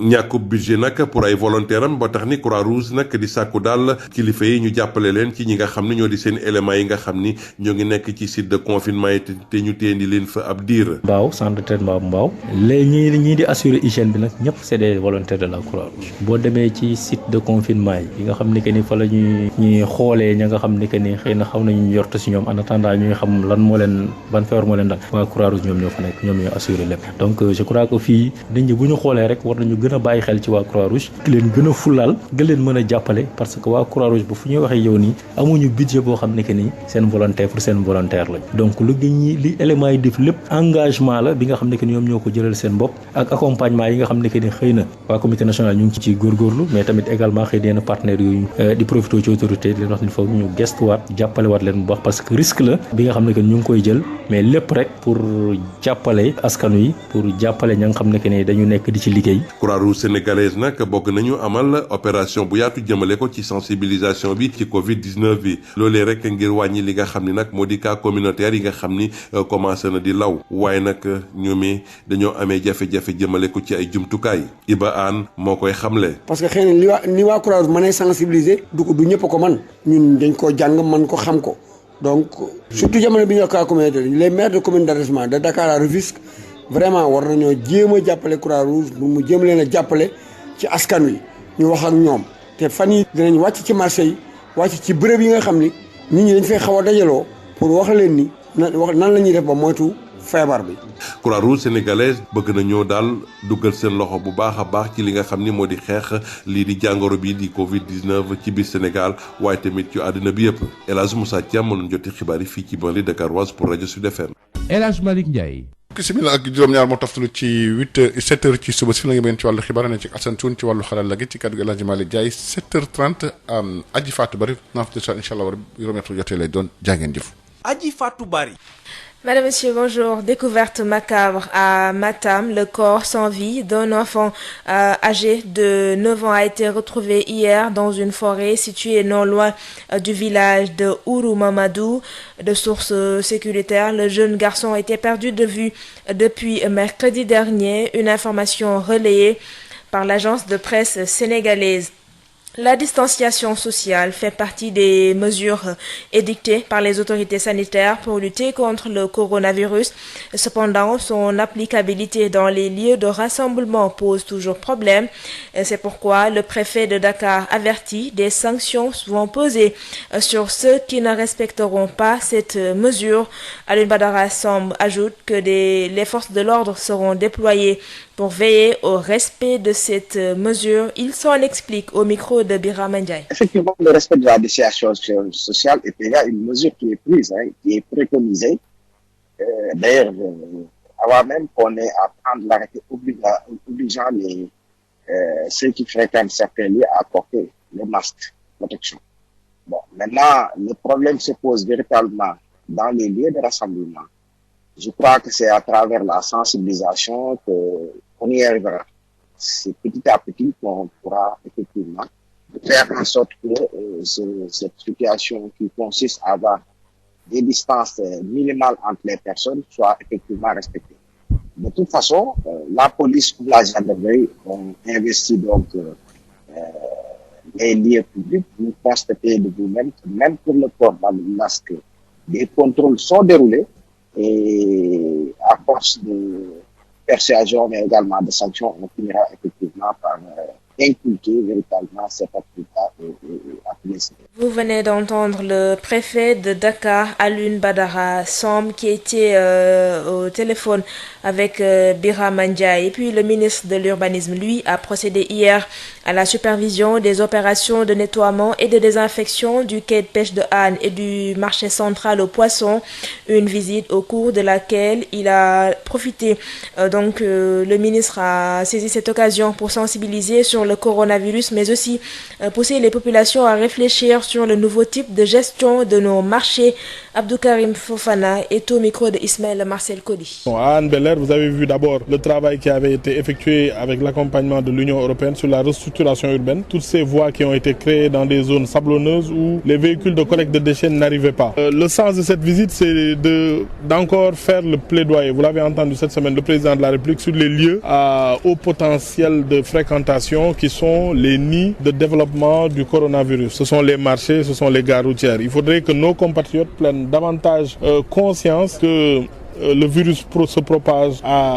ñàkkub budget nag pour ay volontaire am ba tax ni Croix-Rouge nag di sàkku daal kilifa yi ñu jàppale leen ci ñi nga xam ne ñoo di seen éléments yi nga xam ni ñoo ngi nekk ci site de confinement yi te ñu teendi leen fa ab diir. Mbao centre de traitement bu Mbao léegi ñii di assurer hygiène bi nag ñëpp c'est des volontaires de la Croix-Rouge boo demee ci site de confinement yi nga xam ni que ni fa la ñuy xoolee ña nga xam ni que ni xëy na xaw nañu yortu si ñoom en attendant ñuy xam lan moo leen ban feebar moo leen dal waa Croix-Rouge ñoom ñoo fa nekk ñoom ñoo assurer lépp donc je crois que fii dañ bu ñu xoolee rek war nañu gën a bàyyi xel ci waa Croix-Rouge ki leen gën a fulaal gën leen mën a jàppale parce que waa Croix-Rouge bu fu ñuy waxee yow nii amuñu budget boo xam ne que ni seen volontaire pour seen volontaire lañ donc li éléments yi def lépp engagement la bi nga xam ne que ni ñoom ñoo ko jëlal seen bopp ak accompagnement yi nga xam ne que ni xëy na waa comité national ñu ngi ci góorgóorlu mais tamit également xëy na yenn partenaires yooyu di profité ci autorité di leen wax ni foog ñu gestuwaat jàppale waat leen bu baax parce que risque la bi nga xam ne que ñu ngi koy jël mais lépp rek pour jàppale askan wi pour jàppale ña nga xam ne que ni dañu nekk di ci liggéey. Croix-Rouge sénégalaise nag bokk nañu amal opération bu yaatu jëmale ko ci sensibilisation bi ci Covid-19 bi loolee rek ngir wàññi li nga xam ni nag moo di cas communautaire yi nga xam ni commencé na di law waaye nag ñoomee dañoo amee jafe-jafe jëmale ko ci ay jumtukaay Iba Anne moo koy xamle. parce que xëy na ni waa Croix-Rouge mën a sensibiliser du ñëpp ko man ñun dañ koo jàng man ko xam ko donc surtout jamono bi ñu cas communautaire les maires de commune d'arrondissement de Dakar à Rufisque vraiment war nañoo jéem a jàppale Croix-Rouge bu mu jéem leen a jàppale ci askan wi ñu wax ak ñoom te fan yi dinañ wàcc ci marché yi wàcc ci bërëb yi nga xam ni nit ñi dañ fay xaw a dajaloo pour wax leen ni nan la ñuy def ba moytu feebar bi. Croix-Rouge sénégalaise bëgg nañoo daal duggal seen loxo bu baax a baax ci li nga xam ni moo di xeex lii di jàngoro bi di Covid-19 ci biir Sénégal waaye tamit ci àddina bi yëpp El Hadj Moussa Thiam mënoon joti xibaar yi fii ci banlieue dakaroise pour rajo Sud FM. El Hadj Malick Ndiaye. simila ak juróom-ñaar moo toftalu ci 7h ci suba si fi la nga mën ci wàllu xibaar ne ci Assane Thioune ci wàllu xaral la gi ci kàddu gi El Hadj Malick Ndiaye 7h30 aji Fatou Bari naa fa incha allah war juróom-ñett jotee lay doon jàngeen jëf. Aji Fatou Bari. Madame, Monsieur, bonjour. Découverte macabre à Matam. Le corps sans vie d'un enfant âgé de 9 ans a été retrouvé hier dans une forêt située non loin du village de Ourou Mamadou. De sources sécuritaires, le jeune garçon était perdu de vue depuis mercredi dernier. Une information relayée par l'agence de presse sénégalaise. La distanciation sociale fait partie des mesures édictées par les autorités sanitaires pour lutter contre le coronavirus. Cependant, son applicabilité dans les lieux de rassemblement pose toujours problème. C'est pourquoi le préfet de Dakar avertit des sanctions vont peser sur ceux qui ne respecteront pas cette mesure. Alioune Badara Samb ajoute que les forces de l'ordre seront déployées pour veiller au respect de cette mesure. Il s'en explique au micro de Birama Ndiaye. Effectivement, le respect de la distanciation sociale est déjà une mesure qui est prise, qui est préconisée. D'ailleurs, avant même qu'on ait à prendre l'arrêté obligeant ceux qui fréquentent certains lieux à porter le masque de protection. Bon, maintenant, le problème se pose véritablement dans les lieux de rassemblement. Je crois que c'est à travers la sensibilisation qu'on y arrivera. C'est petit à petit qu'on pourra effectivement faire en sorte que cette situation qui consiste à avoir des distances minimales entre les personnes soit effectivement respectée. De toute façon, la police ou la gendarmerie ont investi donc les lieux publics. Vous constatez de vous-même que même pour le port du masque, des contrôles sont déroulés. Et à force de persuasion, mais également de sanctions, on finira effectivement par inculquer véritablement cette activité et appeler ça. Vous venez d'entendre le préfet de Dakar, Alioune Badara Samb, qui était au téléphone avec Birama Ndiaye. Et puis le ministre de l'Urbanisme, lui, a procédé hier à la supervision des opérations de nettoiement et de désinfection du quai de pêche de Hann et du marché central aux poissons. Une visite au cours de laquelle il a profité. Le ministre a saisi cette occasion pour sensibiliser sur sur le coronavirus, mais aussi pousser les populations à réfléchir sur le nouveau type de gestion de nos marchés. Abdou Karim Fofana est au micro de Ismaël Marcel Kodi. À Hann Bel-Air, vous avez vu d'abord le travail qui avait été effectué avec l'accompagnement de l'Union européenne sur la restructuration urbaine. Toutes ces voies qui ont été créées dans des zones sablonneuses où les véhicules de collecte de déchets n'arrivaient pas. Le sens de cette visite, c'est d'encore faire le plaidoyer. Vous l'avez entendu cette semaine, le président de la République sur les lieux à haut potentiel de fréquentation qui sont les nids de développement du coronavirus. Ce sont les marchés, ce sont les gares routières. Il faudrait que nos compatriotes prennent davantage conscience que le virus se propage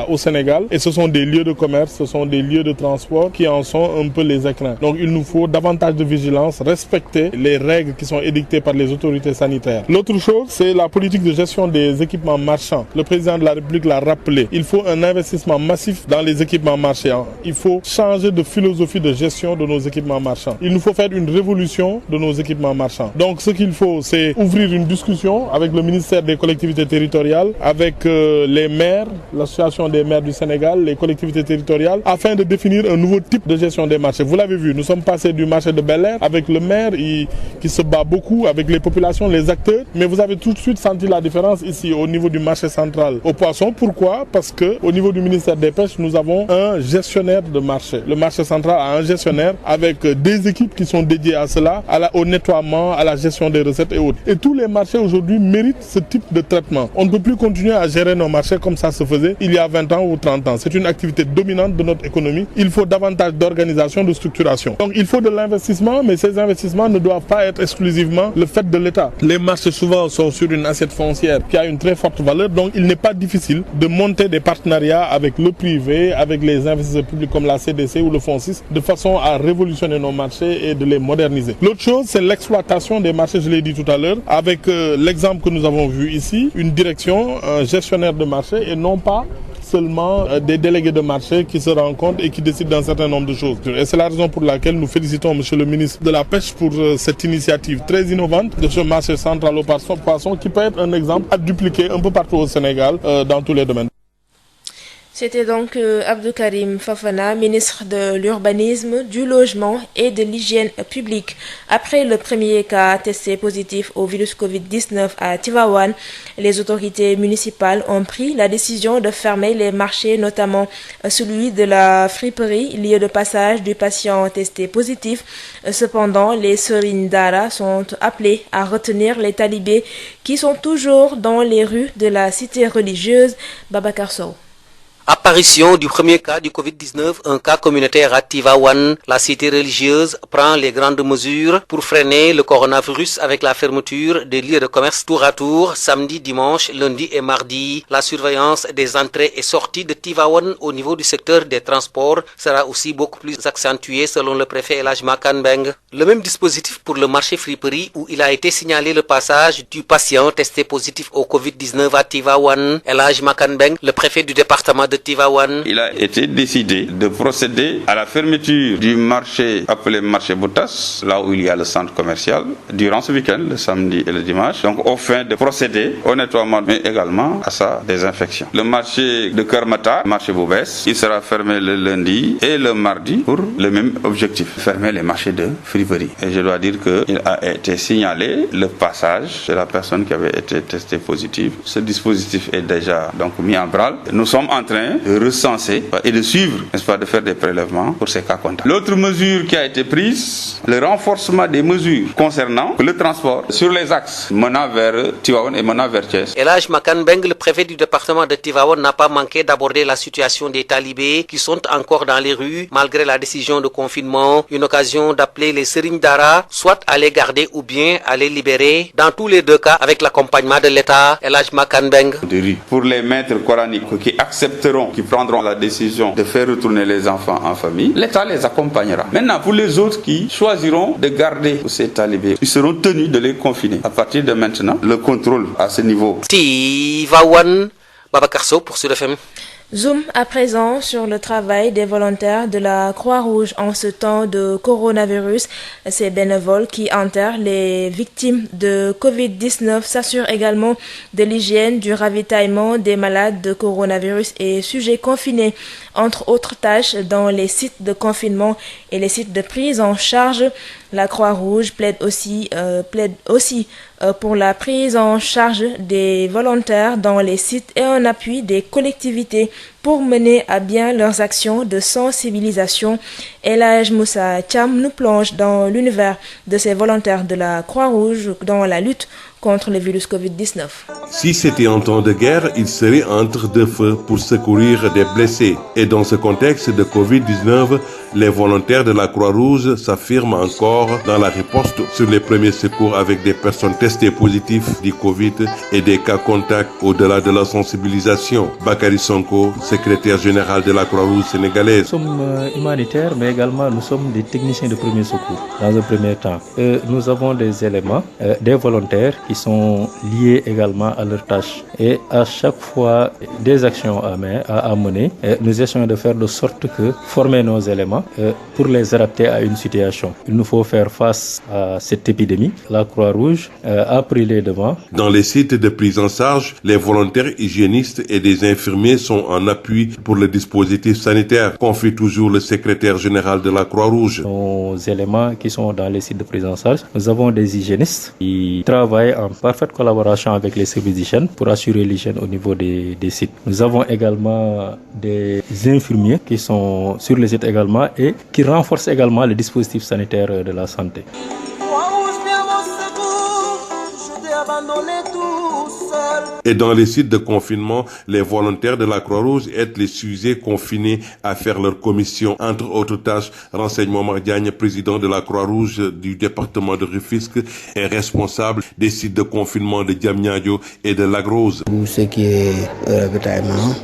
au Sénégal et ce sont des lieux de commerce, ce sont des lieux de transport qui en sont un peu les écrins. Donc il nous faut davantage de vigilance, respecter les règles qui sont édictées par les autorités sanitaires. L'autre chose, c'est la politique de gestion des équipements marchands. Le président de la République l'a rappelé. Il faut un investissement massif dans les équipements marchands. Il faut changer de philosophie de gestion de nos équipements marchands. Il nous faut faire une révolution de nos équipements marchands. Donc ce qu'il faut, c'est ouvrir une discussion avec le ministère des collectivités territoriales, avec les maires, l'association des maires du Sénégal, les collectivités territoriales, afin de définir un nouveau type de gestion des marchés. Vous l'avez vu, nous sommes passés du marché de Bel-Air avec le maire qui se bat beaucoup avec les populations, les acteurs, mais vous avez tout de suite senti la différence ici au niveau du marché central aux poissons. Pourquoi? Parce que au niveau du ministère des Pêches, nous avons un gestionnaire de marché. Le marché central a un gestionnaire avec des équipes qui sont dédiées à cela, au nettoiement, à la gestion des recettes et autres. Et tous les marchés aujourd'hui méritent ce type de traitement. On ne peut plus continuer à gérer nos marchés comme ça se faisait il y a 20 ans ou 30 ans. C'est une activité dominante de notre économie. Il faut davantage d'organisation, de structuration. Donc il faut de l'investissement, mais ces investissements ne doivent pas être exclusivement le fait de l'État. Les marchés souvent sont sur une assiette foncière qui a une très forte valeur, donc il n'est pas difficile de monter des partenariats avec le privé, avec les investisseurs publics comme la CDC ou le FONSIS, de façon à révolutionner nos marchés et de les moderniser. L'autre chose, c'est l'exploitation des marchés, je l'ai dit tout à l'heure, avec l'exemple que nous avons vu ici, une direction, gestionnaire de marché et non pas seulement des délégués de marché qui se rencontrent et qui décident d'un certain nombre de choses. Et c'est la raison pour laquelle nous félicitons Monsieur le ministre de la Pêche pour cette initiative très innovante de ce marché central au poisson qui peut être un exemple à dupliquer un peu partout au Sénégal dans tous les domaines. C'était donc Abdou Karim Fofana, ministre de l'Urbanisme, du Logement et de l'Hygiène publique. Après le premier cas testé positif au virus Covid-19 à Tivaouane, les autorités municipales ont pris la décision de fermer les marchés, notamment celui de la friperie, lieu de passage du patient testé positif. Cependant, les Serigne Dara sont appelés à retenir les talibés qui sont toujours dans les rues de la cité religieuse. Babacar Sow. Apparition du premier cas du Covid-19, un cas communautaire à Tivaouane. La cité religieuse prend les grandes mesures pour freiner le coronavirus avec la fermeture des lieux de commerce tour à tour, samedi, dimanche, lundi et mardi. La surveillance des entrées et sorties de Tivaouane au niveau du secteur des transports sera aussi beaucoup plus accentuée selon le préfet El Hadj Makan Mbeng. Le même dispositif pour le marché friperie où il a été signalé le passage du patient testé positif au Covid-19 à Tivaouane. El Hadj Makan Mbeng, le préfet du département de Tivaouane. Il a été décidé de procéder à la fermeture du marché appelé marché Boutas, là où il y a le centre commercial, durant ce week-end, le samedi et le dimanche, donc au fin de procéder au nettoiement, mais également à sa désinfection. Le marché de Kermata, marché Boubès, il sera fermé le lundi et le mardi pour le même objectif, fermer les marchés de friperie. Et je dois dire qu'il a été signalé le passage de la personne qui avait été testée positive. Ce dispositif est déjà donc mis en branle. Nous sommes en train de recenser et de suivre, n'est-ce pas, de faire des prélèvements pour ces cas contacts. L'autre mesure qui a été prise, le renforcement des mesures concernant le transport sur les axes menant vers Tivaouane et menant vers Thiès. El Hadj Makan Mbeng, le préfet du département de Tivaouane, n'a pas manqué d'aborder la situation des talibés qui sont encore dans les rues malgré la décision de confinement. Une occasion d'appeler les Serigne Dara soit à les garder ou bien à les libérer. Dans tous les deux cas, avec l'accompagnement de l'État. El Hadj Makan Mbeng. Pour les maîtres coraniques qui accepteront, qui prendront la décision de faire retourner les enfants en famille, l'État les accompagnera. Maintenant, pour les autres qui choisiront de garder ces talibés, ils seront tenus de les confiner. À partir de maintenant, le contrôle à ce niveau. Tivaouane, Babacar Sow pour Sud FM. Zoom à présent sur le travail des volontaires de la Croix-Rouge en ce temps de coronavirus. Ces bénévoles qui enterrent les victimes de Covid-19 s'assurent également de l'hygiène, du ravitaillement des malades de coronavirus et sujets confinés, entre autres tâches dans les sites de confinement et les sites de prise en charge. La Croix-Rouge plaide aussi pour la prise en charge des volontaires dans les sites et en appui des collectivités pour mener à bien leurs actions de sensibilisation. El Hadj Moussa Thiam nous plonge dans l'univers de ces volontaires de la Croix-Rouge dans la lutte contre le virus Covid-19. Si c'était en temps de guerre, il serait entre deux feux pour secourir des blessés. Et dans ce contexte de Covid-19, les volontaires de la Croix-Rouge s'affirment encore dans la riposte sur les premiers secours avec des personnes testées positives du Covid et des cas contacts au-delà de la sensibilisation. Bakary Sonko, secrétaire général de la Croix-Rouge sénégalaise. Nous sommes humanitaires, mais également nous sommes des techniciens de premier secours. Dans un premier temps, nous avons des éléments, des volontaires qui sont liés également à leurs tâches. Et à chaque fois, des actions à mener, nous essayons de faire de sorte que former nos éléments pour les adapter à une situation. Il nous faut faire face à cette épidémie. La Croix-Rouge a pris les devants. Dans les sites de prise en charge, les volontaires hygiénistes et des infirmiers sont en appui pour le dispositif sanitaire, confie toujours le secrétaire général de la Croix-Rouge. Nos éléments qui sont dans les sites de prise en charge, nous avons des hygiénistes qui travaillent en parfaite collaboration avec les services d'hygiène pour assurer l'hygiène au niveau des sites. Nous avons également des infirmiers qui sont sur les sites également et qui renforcent également le dispositif sanitaire de la santé. Et dans les sites de confinement, les volontaires de la Croix-Rouge aident les sujets confinés à faire leur commission. Entre autres tâches, renseignement Mardiagne, président de la Croix-Rouge du département de Rufisque, est responsable des sites de confinement de Diamniadio et de Lac Rose. Tout ce qui est ravitaillement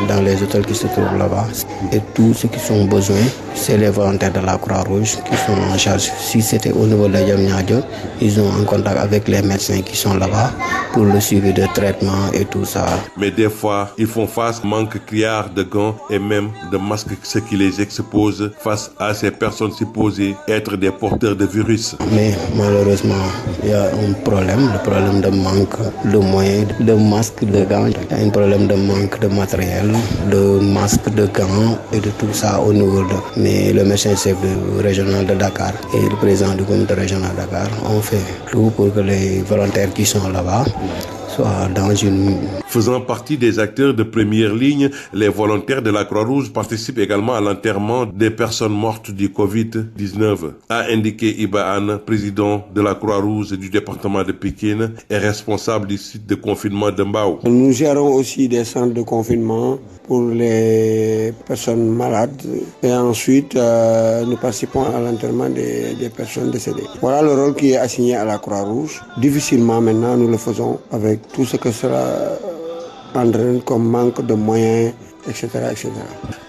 dans les hôtels qui se trouvent là-bas et tout ce qui sont besoin, c'est les volontaires de la Croix-Rouge qui sont en charge. Si c'était au niveau de Diamniadio, ils sont en contact avec les médecins qui sont là-bas pour le suivi de traitement et tout ça. Mais des fois, ils font face au manque criard de gants et même de masques, ce qui les expose face à ces personnes supposées être des porteurs de virus. Mais malheureusement, il y a un problème, le problème de manque de moyens, de masques, de gants. Il y a un problème de manque de matériel, de masques, de gants et de tout ça au niveau de... Mais le médecin chef régional de Dakar et le président du comité régional de Dakar ont fait tout pour que les volontaires qui sont là-bas soient dans une... Faisant partie des acteurs de première ligne, les volontaires de la Croix-Rouge participent également à l'enterrement des personnes mortes du Covid-19, a indiqué Iba Anne, président de la Croix-Rouge du département de Pikine et responsable du site de confinement de Mbao. Nous gérons aussi des centres de confinement pour les personnes malades et ensuite nous participons à l'enterrement des personnes décédées. Voilà le rôle qui est assigné à la Croix-Rouge. Difficilement maintenant nous le faisons avec tout ce que cela entraîne comme manque de moyens, etc., etc.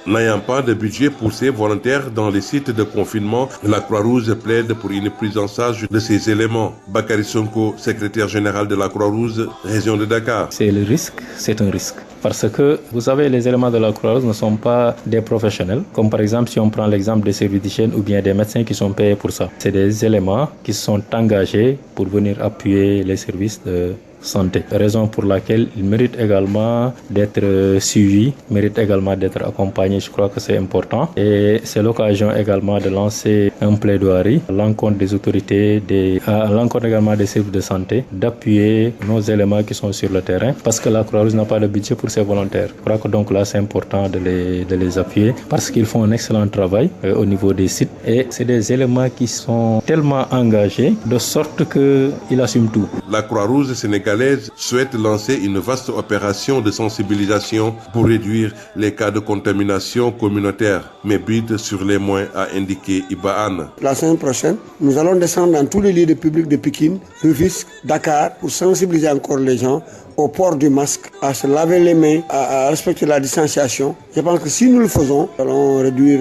N'ayant pas de budget pour ses volontaires dans les sites de confinement, la Croix-Rouge plaide pour une prise en charge de ces éléments. Bakary Sonko, secrétaire général de la Croix-Rouge, région de Dakar. C'est le risque, c'est un risque. Parce que, vous savez, les éléments de la Croix-Rouge ne sont pas des professionnels. Comme par exemple, si on prend l'exemple des services d'hygiène ou bien des médecins qui sont payés pour ça. C'est des éléments qui sont engagés pour venir appuyer les services de santé. Raison pour laquelle ils méritent également d'être suivis, méritent également d'être accompagnés. Je crois que c'est important. Et c'est l'occasion également de lancer un plaidoirie à l'encontre des autorités, à l'encontre également des services de santé, d'appuyer nos éléments qui sont sur le terrain. Parce que la Croix-Rouge n'a pas de budget pour ses volontaires. Je crois que donc là, c'est important de les appuyer parce qu'ils font un excellent travail au niveau des sites. Et c'est des éléments qui sont tellement engagés de sorte qu'ils assument tout. La Croix-Rouge sénégalaise souhaite lancer une vaste opération de sensibilisation pour réduire les cas de contamination communautaire, mais bute sur les moyens, a indiqué Iba Anne. La semaine prochaine, nous allons descendre dans tous les lieux de public de Pikine, Rufisque, Dakar, pour sensibiliser encore les gens au port du masque, à se laver les mains, à respecter la distanciation. Je pense que si nous le faisons, nous allons réduire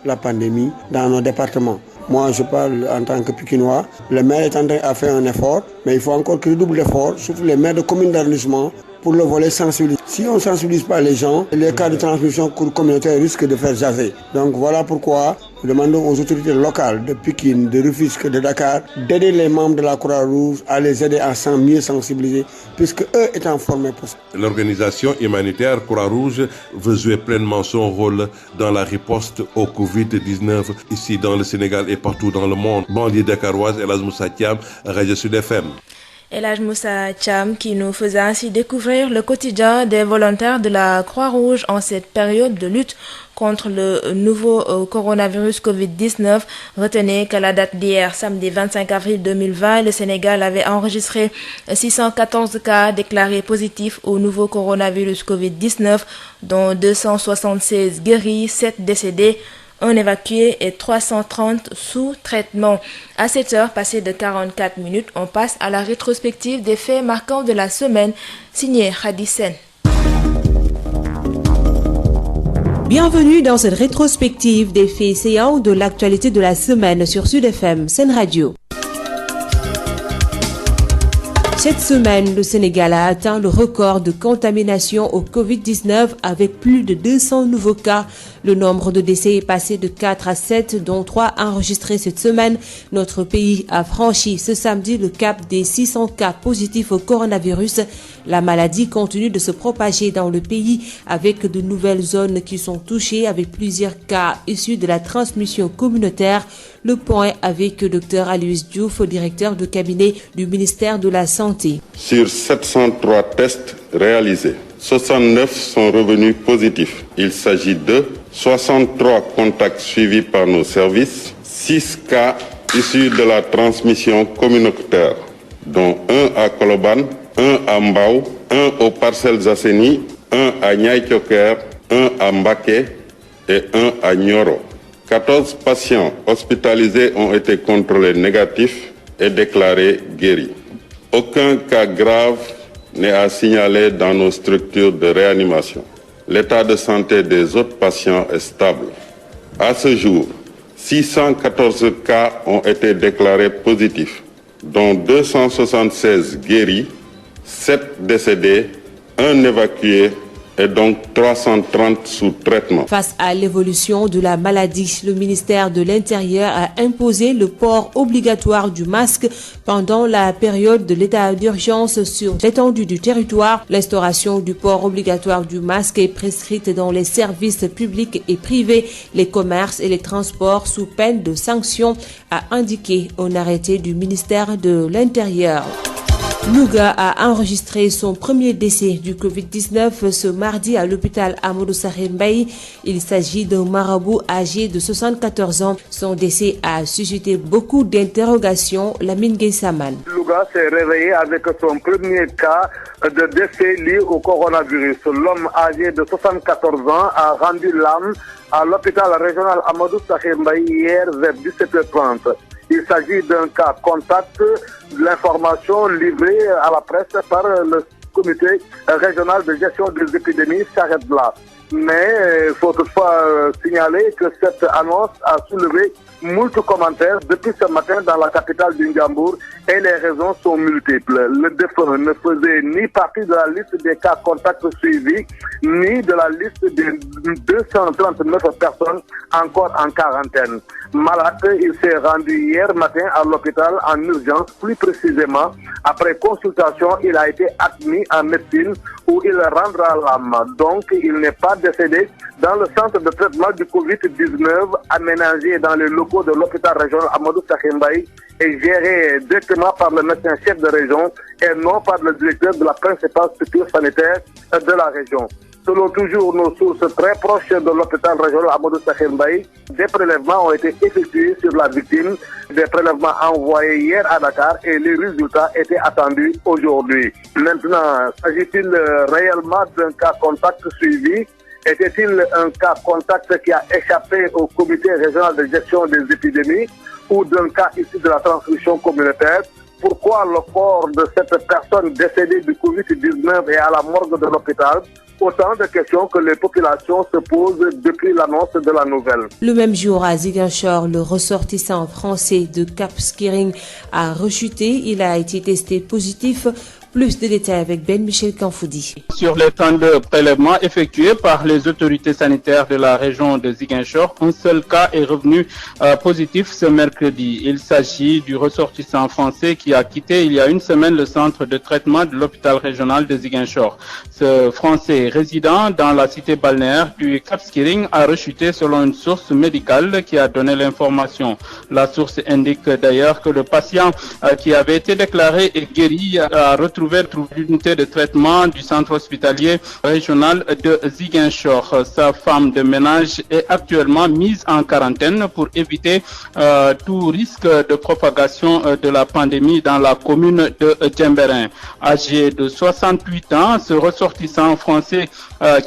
la pandémie dans nos départements. Moi, je parle en tant que Pikinois. Le maire est en train de faire un effort, mais il faut encore qu'il redouble l'effort, surtout les maires de communes d'arrondissement, pour le volet sensibilisation. Si on ne sensibilise pas les gens, les cas de transmission communautaire risquent de faire jaser. Donc voilà pourquoi nous demandons aux autorités locales de Pikine, de Rufisque, de Dakar, d'aider les membres de la Croix-Rouge à les aider à mieux sensibiliser, puisque eux étant formés pour ça. L'organisation humanitaire Croix-Rouge veut jouer pleinement son rôle dans la riposte au Covid-19 ici dans le Sénégal et partout dans le monde. Banlieue dakaroise, El Hadj Moussa Thiam, Radio Sud FM. El Hadj Moussa Thiam qui nous faisait ainsi découvrir le quotidien des volontaires de la Croix-Rouge en cette période de lutte contre le nouveau coronavirus Covid-19. Retenez qu'à la date d'hier, samedi 25 avril 2020, le Sénégal avait enregistré 614 cas déclarés positifs au nouveau coronavirus Covid-19, dont 276 guéris, 7 décédés, 1 évacué et 330 sous traitement. À 7h, passé de 44 minutes, on passe à la rétrospective des faits marquants de la semaine, signée Khady Sène. Bienvenue dans cette rétrospective des faits saillants de l'actualité de la semaine sur Sud FM, Sen Radio. Cette semaine, le Sénégal a atteint le record de contamination au Covid-19 avec plus de 200 nouveaux cas. Le nombre de décès est passé de 4 à 7, dont 3 enregistrés cette semaine. Notre pays a franchi ce samedi le cap des 600 cas positifs au coronavirus. La maladie continue de se propager dans le pays avec de nouvelles zones qui sont touchées avec plusieurs cas issus de la transmission communautaire. Le point avec le Dr Aloyse Diouf, directeur de cabinet du ministère de la Santé. Sur 703 tests réalisés, 69 sont revenus positifs. Il s'agit de 63 contacts suivis par nos services, 6 cas issus de la transmission communautaire, dont 1 à Colobane, 1 à Mbao, 1 aux Parcelles Assainies, 1 à Niayes Thioker, 1 à Mbacké et 1 à Nioro. 14 patients hospitalisés ont été contrôlés négatifs et déclarés guéris. Aucun cas grave n'est à signaler dans nos structures de réanimation. L'état de santé des autres patients est stable. À ce jour, 614 cas ont été déclarés positifs, dont 276 guéris, 7 décédés, 1 évacué et donc 330 sous traitement. Face à l'évolution de la maladie, le ministère de l'Intérieur a imposé le port obligatoire du masque pendant la période de l'état d'urgence sur l'étendue du territoire. L'instauration du port obligatoire du masque est prescrite dans les services publics et privés, les commerces et les transports sous peine de sanctions, a indiqué un arrêté du ministère de l'Intérieur. Louga a enregistré son premier décès du Covid-19 ce mardi à l'hôpital Amadou Sakhir Mbaye. Il s'agit d'un marabout âgé de 74 ans. Son décès a suscité beaucoup d'interrogations. Lamine Gueye Samane. Louga s'est réveillé avec son premier cas de décès lié au coronavirus. L'homme âgé de 74 ans a rendu l'âme à l'hôpital régional Amadou Sakhir Mbaye hier vers 17h30. Il s'agit d'un cas contact, l'information livrée à la presse par le comité régional de gestion des épidémies s'arrête là. Mais il faut toutefois signaler que cette annonce a soulevé moult commentaires depuis ce matin dans la capitale du Ndiambour et les raisons sont multiples. Le défunt ne faisait ni partie de la liste des cas contacts suivis, ni de la liste des 239 personnes encore en quarantaine. Malade, il s'est rendu hier matin à l'hôpital en urgence, plus précisément, après consultation, il a été admis en médecine où il rendra l'âme. Donc, il n'est pas décédé dans le centre de traitement du Covid-19 aménagé dans les locaux de l'hôpital régional Amadou Sakhir Mbaye et géré directement par le médecin chef de région et non par le directeur de la principale structure sanitaire de la région. Selon toujours nos sources très proches de l'hôpital régional Amadou Sakhir Mbaye, des prélèvements ont été effectués sur la victime, des prélèvements envoyés hier à Dakar et les résultats étaient attendus aujourd'hui. Maintenant, s'agit-il réellement d'un cas contact suivi? Était-il un cas contact qui a échappé au comité régional de gestion des épidémies ou d'un cas issu de la transmission communautaire? Pourquoi le corps de cette personne décédée du Covid-19 est à la morgue de l'hôpital? autant de questions que les populations se posent depuis l'annonce de la nouvelle. Le même jour à Ziguinchor, le ressortissant français de Cap Skirring a rechuté. Il a été testé positif. Plus de détails avec Ben Michel Kanfoudi. Sur les 32 prélèvements effectués par les autorités sanitaires de la région de Ziguinchor, un seul cas est revenu positif ce mercredi. Il s'agit du ressortissant français qui a quitté il y a une semaine le centre de traitement de l'hôpital régional de Ziguinchor. Ce Français résident dans la cité balnéaire du Cap Skirring a rechuté selon une source médicale qui a donné l'information. La source indique d'ailleurs que le patient qui avait été déclaré et guéri a retrouvé l'unité de traitement du centre hospitalier régional de Ziguinchor. Sa femme de ménage est actuellement mise en quarantaine pour éviter tout risque de propagation de la pandémie dans la commune de Djembérin. Âgé de 68 ans, ce ressortissant français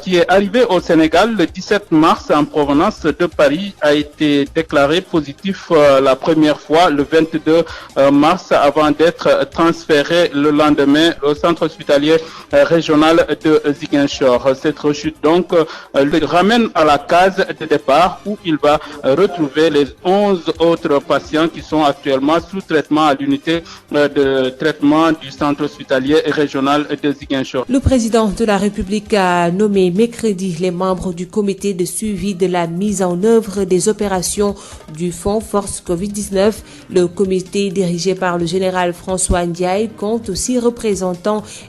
qui est arrivé au Sénégal le 17 mars en provenance de Paris a été déclaré positif la première fois le 22 mars avant d'être transféré le lendemain au centre hospitalier régional de Ziguinchor. Cette rechute donc le ramène à la case de départ où il va retrouver les 11 autres patients qui sont actuellement sous traitement à l'unité de traitement du centre hospitalier régional de Ziguinchor. Le président de la République a nommé mercredi les membres du comité de suivi de la mise en œuvre des opérations du Fonds Force Covid-19. Le comité dirigé par le général François Ndiaye compte aussi représentants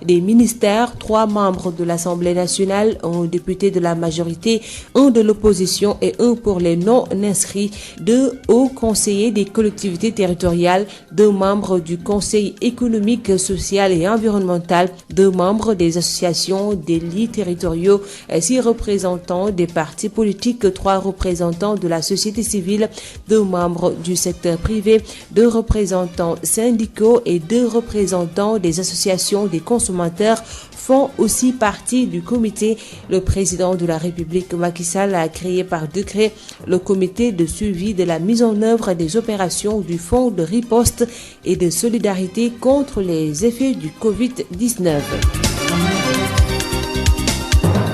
des ministères, 3 membres de l'Assemblée nationale, un député de la majorité, un de l'opposition et un pour les non-inscrits, 2 hauts conseillers des collectivités territoriales, 2 membres du Conseil économique, social et environnemental, 2 membres des associations d'élus territoriaux, 6 représentants des partis politiques, 3 représentants de la société civile, 2 membres du secteur privé, 2 représentants syndicaux et 2 représentants des associations des consommateurs font aussi partie du comité. Le président de la République, Macky Sall, a créé par décret le comité de suivi de la mise en œuvre des opérations du Fonds de riposte et de solidarité contre les effets du Covid-19.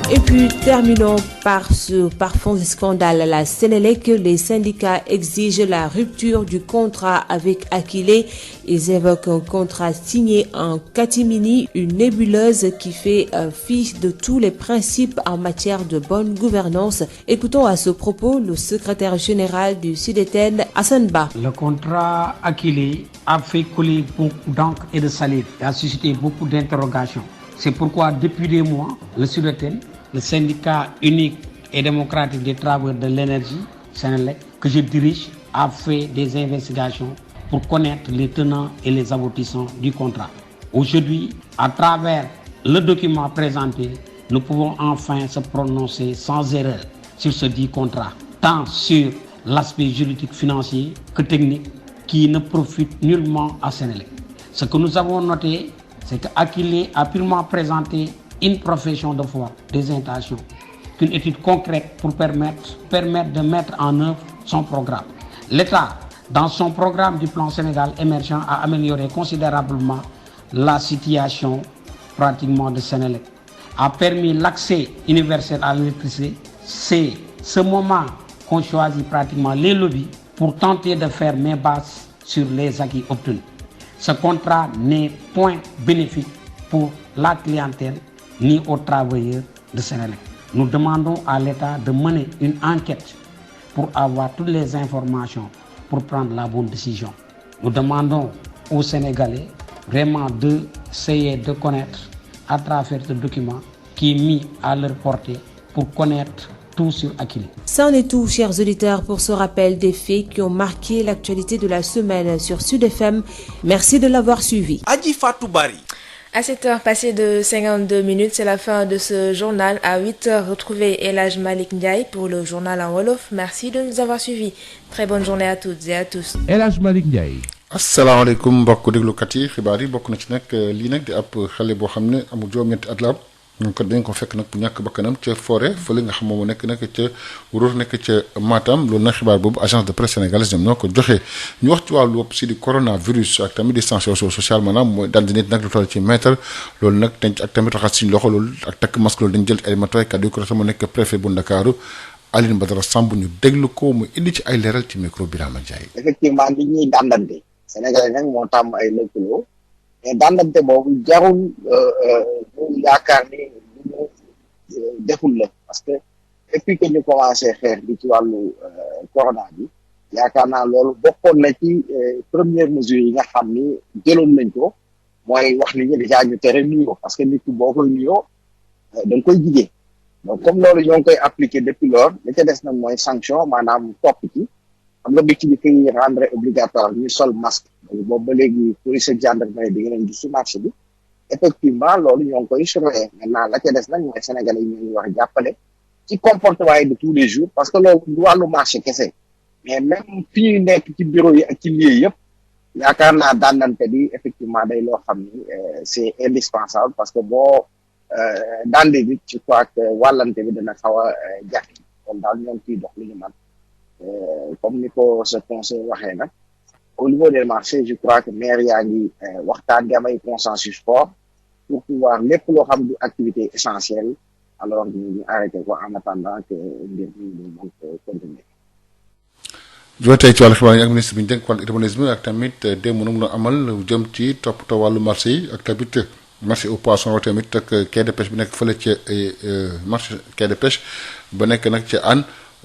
Et puis terminons par ce parfum scandale. La Sénélec, les syndicats exigent la rupture du contrat avec Akilee. Ils évoquent un contrat signé en catimini, une nébuleuse qui fait fi de tous les principes en matière de bonne gouvernance. Écoutons à ce propos le secrétaire général du SUDETEN, Hassan Ba. Le contrat Akilee a fait couler beaucoup d'encre et de salive et a suscité beaucoup d'interrogations. C'est pourquoi depuis des mois, le SUDETEN, le syndicat unique et démocratique des travailleurs de l'énergie, Sénélec, que je dirige, a fait des investigations pour connaître les tenants et les aboutissants du contrat. Aujourd'hui, à travers le document présenté, nous pouvons enfin se prononcer sans erreur sur ce dit contrat, tant sur l'aspect juridique financier que technique, qui ne profite nullement à Sénélec. Ce que nous avons noté, c'est qu'Akilee a purement présenté une profession de foi, des intentions, qu'une étude concrète pour permettre de mettre en œuvre son programme. L'État, dans son programme du plan Sénégal émergent, a amélioré considérablement la situation pratiquement de Sénélec, a permis l'accès universel à l'électricité. C'est ce moment qu'on choisit pratiquement les lobbies pour tenter de faire main basse sur les acquis obtenus. Ce contrat n'est point bénéfique pour la clientèle ni aux travailleurs de Sénélec. Nous demandons à l'État de mener une enquête pour avoir toutes les informations pour prendre la bonne décision. Nous demandons aux Sénégalais vraiment d'essayer de connaître à travers ce document qui est mis à leur portée pour connaître tout sur Akilee. C'en est tout, chers auditeurs, pour ce rappel des faits qui ont marqué l'actualité de la semaine sur Sud FM. Merci de l'avoir suivi. Adji Fatou Bari. À 7h passées de 52 minutes, c'est la fin de ce journal. À 8h, retrouvez El Hadj Malick Ndiaye pour le journal en Wolof. Merci de nous avoir suivis. Très bonne journée à toutes et à tous. El Hadj Malick Ndiaye. asalaamaaleykum mbokk déglukat yi xibaar yi bokk na ci nag lii nag di ab xale boo xam ne amul juróom-ñetti at la donc dañ ko fekk nag ñàkk bakkanam ca forêt fële nga xam moom nekk ca Wuro nekk ca Matam loolu nag xibaar boobu agence de presse sénégalaise ñoom ñoo ko joxe. ñu wax ci wàllu wopp si di coronavirus ak tamit distanciation sociale maanaam mooy dal di nit nag lu toll ci mètre loolu nag denc ak tamit raxas suñu loxo loolu ak takk masque loolu dañ jël ci ay matuwaay kàddu yu ko sama nekk préfet bu Ndakaaru Aline Badara Samb ñu déglu ko mu indi ci ay leeral ci micro Birama Ndiaye. effectivement li ñuy dàndante Sénégalais nag moo tàmm ay lëkkaloo mais dàndante boobu jarul ñu yaakaar ni ñu deful la parce que depuis que ñu commencé xeex bi ci wàllu corona bi yaakaar naa loolu bokkoon na ci première mesure yi nga xam ni jëloon nañ ko mooy wax nit ñi déjà ñu tere nuyoo parce que nit ki boo koy nuyoo da nga koy jigee donc comme loolu ñoo ngi koy appliquer depuis lors li ca des nag mooy sanction maanaam topp ci xam nga bi ci di koy rendre obligatoire ñu sol masque donc boobu ba léegi police ak gendarmerie di ngeen gis ci marché bi effectivement loolu ñoo ngi koy surveiller maintenant la ca des nag mooy Sénégalais yi ñoo wax jàppale ci comportement yi de tous les jours parce que loolu du wàllu marché kese mais même fi ñuy nekk ci bureau yi ak ci lieu yëpp yaakaar naa daandante bi effectivement day loo xam ni c'est indispensable parce que boo daande bi je crois que wàllante bi dana xaw a jafe kon daal ñoo ngi ciy dox li ñu man comme ni ko ce conseil waxee nag au niveau des marchés je crois que maire yaa ngi waxtaan di am ay consensus fort pour pouvoir lépp loo xam du activité essentielle alors ñu arrêté ko en attendant que mbir mi ñu mën ko continuer. joo tey ci wàllu xibaar yi ak ministre bi ñu dénk wàllu urbanisme ak tamit démb na mun a amal lu jëm ci toppatoo wàllu marché yi ak tamit marché au poisson wa tamit ak quai de pêche bi nekk fële ca marché quai de pêche ba nekk nag ca Hann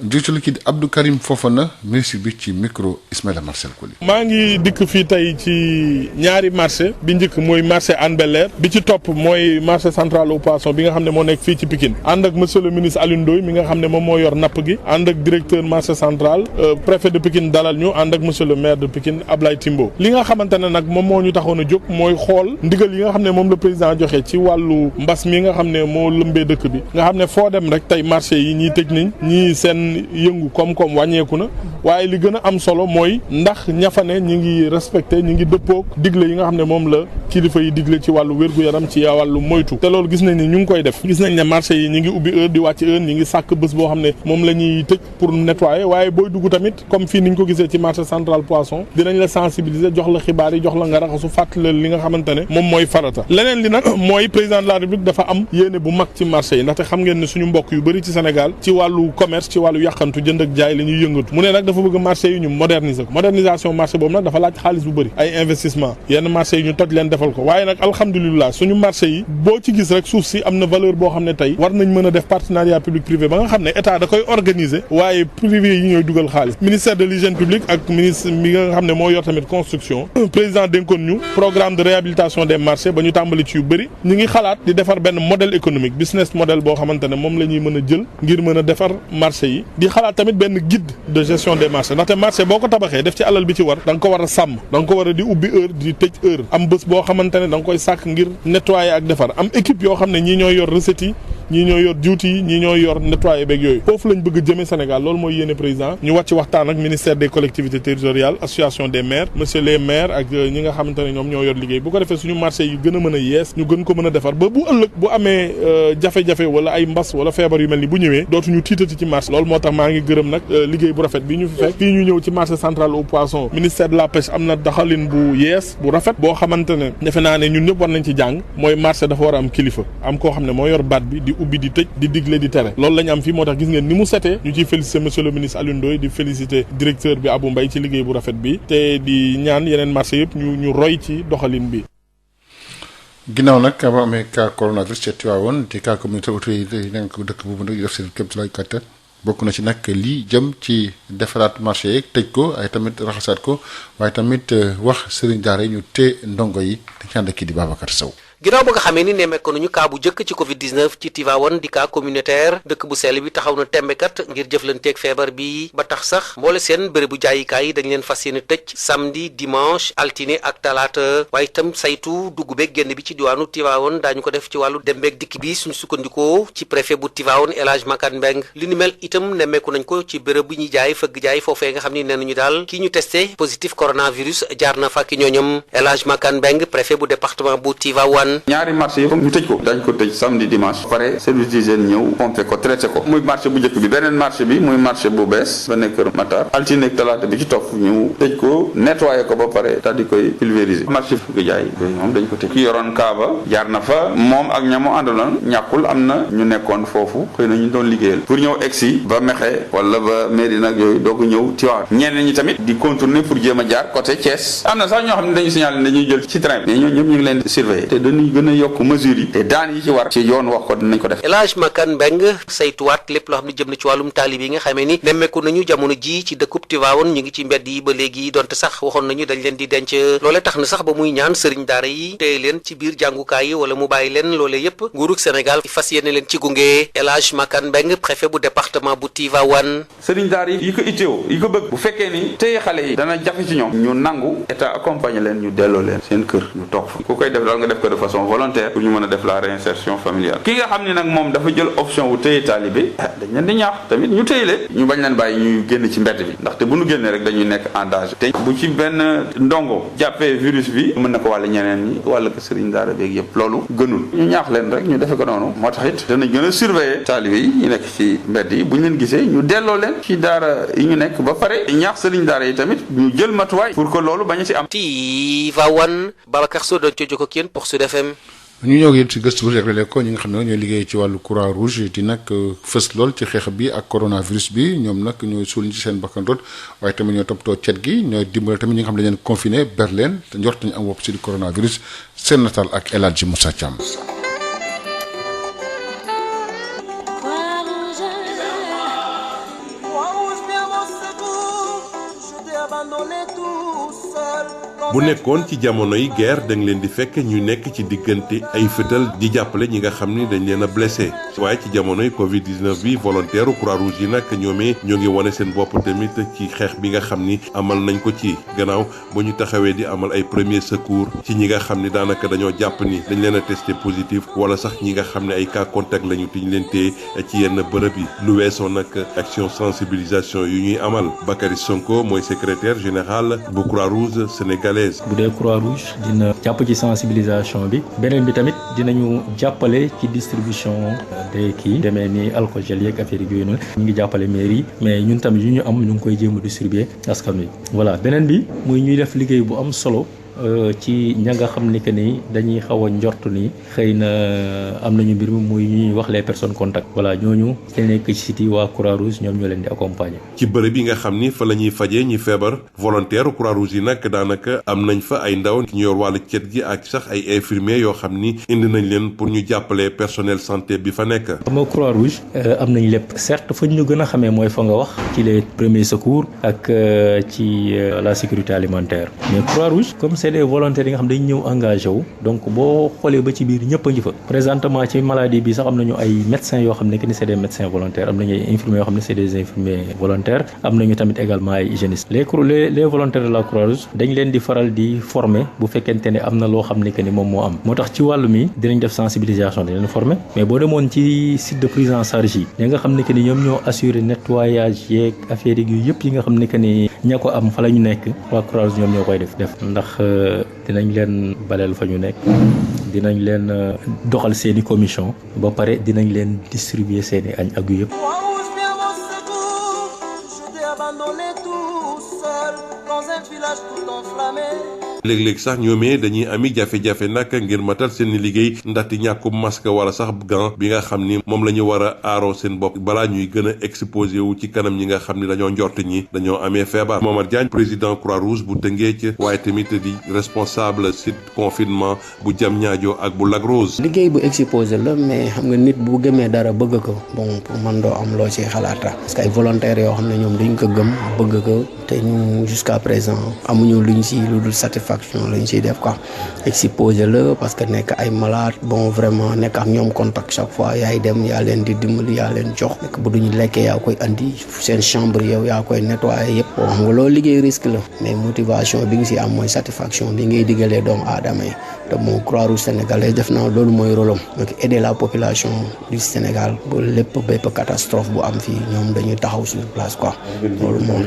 jiitu kii di Abdou Karim Fofana ministre bi ci micro Ismaïla Marcel Koli. maa ngi dikk fii tey ci ñaari marché bi njëkk mooy marché Hann Bel-Air bi ci topp mooy marché central au poisson bi nga xam ne moo nekk fii ci Pikine ànd ak monsieur le ministre Alioune Ndoye mi nga xam ne moom moo yor napp gi ànd ak directeur marché central préfet de Pikine dalal ñu ànd ak monsieur le maire de Pikine Ablaye Timbo li nga xamante ne nag moom moo ñu taxoon a jóg mooy xool ndigal yi nga xam ne moom le président joxe ci wàllu mbas mi nga xam ne moo lëmbee dëkk bi nga xam ne foo dem rek tey marché yi ñii tëj nañ ñii seen yëngu koom-koom wàññeeku na waaye li gën a am solo mooy ndax ñafane ñi ngi respecté ñi ngi dëppoog digle yi nga xam ne moom la kilifa yi digle ci wàllu wér-gu-yaram ci wàllu moytu te loolu gis nañ ni ñu ngi koy def gis nañ ne marché yi ñi ngi ubbi heure di wàcc heure ñi ngi sàkk bés boo xam ne moom la ñuy tëj pour nettoyer waaye booy dugg tamit comme fii ni ñu ko gisee ci marché central poisson dinañ la sensibiliser jox la xibaar yi jox la nga raxasu fàttali li nga xamante ne moom mooy farata leneen li nag mooy président de la république dafa am yéene bu mag ci marché yi ndaxte xam ngeen ne suñu mbokk yu bëri ci Sénégal ci wàllu commerce ci wàllu yàqantu jënd ak jaay la ñuy yëngatu mu ne nag dafa bëgg marché yi ñu moderniser ko modernisation marché boobu nag dafa laaj xaalis bu bëri ay investissement yenn marché yi ñu toj leen defal ko waaye nag alhamdulilah suñu marché yi boo ci gis rek suuf si am na valeur boo xam ne tey war nañ mën a def partenariat public privé ba nga xam ne état da koy organiser waaye privé yi ñooy dugal xaalis ministère de l'hygiène publique ak ministre mi nga xam ne moo yor tamit construction président dénkoon ñu programme de réhabilitation des marchés ba ñu tàmbali ci yu bëri ñu ngi xalaat di defar benn modèle économique business model boo xamante ne moom la ñuy mën a jël ngir mën a defar marché yi di xalaat tamit benn guide de gestion des marchés ndaxte marché boo ko tabaxee def ci alal bi ci war da nga ko war a sàmm da nga ko war a di ubbi heure di tëj heure am bés boo xamante ne da nga koy sàkk ngir nettoyer ak defar am équipe yoo xam ne ñii ñooy yor recette yi ñii ñooy yor duty yi ñii ñooy yor nettoyer beeg yooyu foofu lañ bëgg a jëmee Sénégal loolu mooy yéene président ñu wàcc waxtaan ak ministère des collectivités territoriales association des maires monsieur les maires ak ñi nga xamante ne ñoom ñoo yor liggéey bu ko defee suñu marché yi gën a mën a yees ñu gën ko mën a defar ba bu ëllëg bu amee jafe-jafe wala ay mbas wala feebar yu mel ni bu ñëwee dootuñu tiitati ci marché loolu moo tax maa ngi gërëm nag liggéey bu rafet bi ñu fi fekk fii ñu ñëw ci marché central au poisson ministère de la pêche am na doxalin bu yees bu rafet boo xamante ne defe naa ne ñun ñëpp war nañ ci jàng mooy marché dafa war a am kilifa am koo xam ne moo yor baat bi di ubbi di tëj di digle di tere loolu la ñu am fii moo tax gis ngeen ni mu setee ñu ciy féliciter monsieur le ministre Alioune Ndoye di féliciter directeur bi Abou Mbaye ci liggéey bu rafet bi te di ñaan yeneen marché yëpp ñu roy ci doxalin bi. ginnaaw nag ba amee cas coronavirus ca Tivaouane te cas communautaire autorité yi nekk ko dëkk boobu nag def seen kéemtalaay kàttan bokk na ci nag lii jëm ci defaraat marché yeeg tëj ko ay tamit raxasaat ko waaye tamit wax sëriñ daara yi ñu tee ndongo yi dañ ci ànd ak kii di Babacar Sow. ginnaaw ba nga xamee ni nemmeeku nañu cas bu njëkk ci Covid 19 ci Tivaouane di cas communautaire dëkk bu sell bi taxaw na tembekat ngir jëflanteeg feebar bi ba tax sax mboole seen bërëbu jaayikaay yi dañ leen fas yéene tëj samedi dimanche altine ak talaata waaye itam saytu dugg beeg génn bi ci diwaanu Tivaouane daañu ko def ci wàllu dem beeg dikk bi suñu sukkandikoo ci préfet bu Tivaouane El Hadj Makan Mbeng li ni mel itam nemmeeku nañ ko ci bërëb bu ñuy jaay fëgg jaay foofee nga xam ni nee nañu daal kii ñu testé positif coronavirus jaar na fàkki ñooñam El Hadj Makan Mbeng préfet bu département bu Tivaouane Tivaouane. ñaari marché yëpp ñu tëj ko dañ ko tëj samedi dimanche pare service d'hygiène ñëw pompé ko traité ko muy marché bu njëkk bi beneen marché bi muy marché bu bees ba nekk Kër Matar altine ak talaata bi ci topp ñu tëj ko nettoyé ko ba pare daal di koy pulvériser marché fukki jaay yooyu moom dañ ko tëj ki yoroon kaaba jaar na fa moom ak ñamu àndaloon ñàkkul am na ñu nekkoon foofu xëy na ñu doon liggéeyal pour ñëw egsi ba Mexe wala ba Médina ak yooyu doo ko ñëw Tivaouane ñeneen ñi tamit di contourner pour jéem a jaar côté Thiès am na sax ñoo xam ne dañu signalé dañuy jël ci train bi mais ñoo ñëpp ñu ngi leen di surveiller te dañuy gën a yokk mesures yi te daan yi ci war ci yoon wax ko dinañ ko def. El Hadj Makan Mbeng saytuwaat lépp loo xam ne jëm na ci wàllum taalib yi nga xamee ni nemmeeku nañu jamono ji ci dëkkub Tivaouane ñu ngi ci mbedd yi ba léegi donte sax waxoon nañu dañ leen di denc loole tax na sax ba muy ñaan sëriñ daara yi téye leen ci biir jàngukaay yi wala mu bàyyi leen loole yépp nguurug Sénégal fas yéene leen ci gunge. El Hadj Makan Mbeng préfet bu département bu Tivaouane. sëriñ daara yi ko itteewoo yi ko bëgg bu fekkee ni téye xale yi dana jafe ci ñoom ñu nangu état accompagner leen ñu delloo leen seen kër ñu toog fa ku koy def daal nga def ko de façon volontaire pour ñu mën a def la réinsertion familiale ki nga xam ne nag moom dafa jël option wu téye taalibe dañ leen di ñaax tamit ñu téye leen ñu bañ leen bàyyi ñuy génn ci mbedd bi ndaxte bu ñu génnee rek dañuy nekk en danger te bu ci benn ndongo jàppee virus bi mën na ko wàll ñeneen ñi wala ko sëriñ daara beeg yëpp loolu gënul ñu ñaax leen rek ñu defe ko noonu moo tax it danañ gën a surveiller taalibe yi ñu nekk ci mbedd yi bu ñu leen gisee ñu delloo leen ci daara yi ñu nekk ba pare ñaax sëriñ daara yi tamit ñu jël matuwaay pour que loolu bañ a ci am. Tivaouane Babacar Sow doon ci jokko ak yéen pour Sud FM. ñu ñëw yéen ci gëstu bu jagleel ko ñi nga xam ne ñooy liggéey ci wàllu croix rouge di nag fës lool ci xeex bi ak coronavirus bi ñoom nag ñooy suul ci seen bakkan root waaye tamit ñooy toppatoo cet gi ñooy dimbale tamit ñi nga xam ne dañ leen confiné ber leen te njort nañu am wopp si di coronavirus seen nataal ak El Hadji Moussa Thiam. bu nekkoon ci jamonoy guerre da nga leen di fekk ñu nekk ci diggante ay fetal di jàppale ñi nga xam ni dañ leen a blessé waaye ci jamonoy Covid 19 bi volontaire croix rouge yi nag ñoomee ñoo ngi wane seen bopp tamit ci xeex bi nga xam ni amal nañ ko ci gannaaw ba ñu taxawee di amal ay premier secours ci ñi nga xam ni daanaka dañoo jàpp ni dañ leen a testé positif wala sax ñi nga xam ne ay cas contact lañu te ñu leen téye ci yenn bërëb yi lu weesoo nag action sensibilisation yu ñuy amal Bakary Sonko mooy secrétaire général bu croix rouge sénégalaise. bu dee croix rouge dina jàpp ci sensibilisation bi beneen bi tamit dinañu jàppale ci distribution des kii demee ni alcool gel yeeg affaire yooyu noonu ñu ngi jàppale mairie yi mais ñun tamit yu ñu am ñu ngi koy jéem a distribuer askan wi voilà beneen bi muy ñuy def liggéey bu am solo ci ña nga xam ni que ni dañuy xaw a njort ni xëy na am nañu mbir mi muy ñuy wax les personnes contact voilà ñooñu te nekk ci site waa croix rouge ñoom ñoo leen di accompagner. ci bërëb yi nga xam ni fa la ñuy fajee ñi feebar volontaire croix rouge yi nag daanaka am nañ fa ay ndaw ñu yor wàllu cet gi ak sax ay infirmiers yoo xam ni indi nañ leen pour ñu jàppale personnel santé bi fa nekk. xam nga croix rouge am nañ lépp certes fa ñu gën a xamee mooy fa nga wax ci les premiers secours ak ci la sécurité alimentaire mais croix rouge comme c'est des volontaires yi nga xam dañ ñëw engagé wu donc boo xoolee ba ci biir ñëpp a ngi fa présentement ci maladie bi sax am nañu ay médecins yoo xam ne que ni c'est des médecins volontaires am nañu ay infirmiers yoo xam ne c'est des infirmiers volontaires am nañu tamit également ay hygiénistes les volontaires de la Croix-Rouge dañ leen di faral di former bu fekkente ne am na loo xam ne que ni moom moo am moo tax ci wàllu mi dinañ def sensibilisation dañ leen former mais boo demoon ci site de prise en charge yi ñi nga xam ne que ni ñoom ñoo assurer nettoyage yeeg affaire yi yëpp yi nga xam ne que ni ña ko am fa la ñu nekk waa Croix-Rouge ñoom ñoo koy def ndax dinañ leen baleel fa ñu nekk dinañ leen doxal seeni commission ba pare dinañ leen distribuer seeni añ ak yu yëpp. léeg-léeg sax ñoomee dañuy ami jafe-jafe nag ngir matal seen liggéey ndaxte ñàkkum masque wala sax gant bi nga xam ni moom la ñu war a aaroo seen bopp balaa ñuy gën a exposé wu ci kanam ñi nga xam ni dañoo njort ñi dañoo amee feebar. Momar Diagne président Croix-Rouge bu Tëngéej waaye tamit di responsable site confinement bu Diamniadio ak bu Lac Rose. liggéey bu exposé la mais xam nga nit bu gëmee dara bëgg ko bon pour man doo am loo ci xalaata parce que ay volontaires yoo xam ne ñoom dañ ko gëm bëgg ko te ñu jusqu'à présent amuñu luñ ci lu dul satisfaction lañ ciy def quoi exposé la parce que nekk ay malade bon vraiment nekk ak ñoom contact chaque fois yaay dem yaa leen di dimbali yaa leen jox nekk bu duñu lekkee yaa koy andi seen chambre yow yaa koy nettoyer yëpp bon xam nga loolu liggéey risque la mais motivation bi nga ci am mooy satisfaction bi ngay diggalee doomu aadama yi te moom Croix-Rouge sénégalaise def naa loolu mooy rôle am donc aider la population du Sénégal ba lépp bépp catastrophe bu am fii ñoom dañuy taxaw sur place quoi loolu moom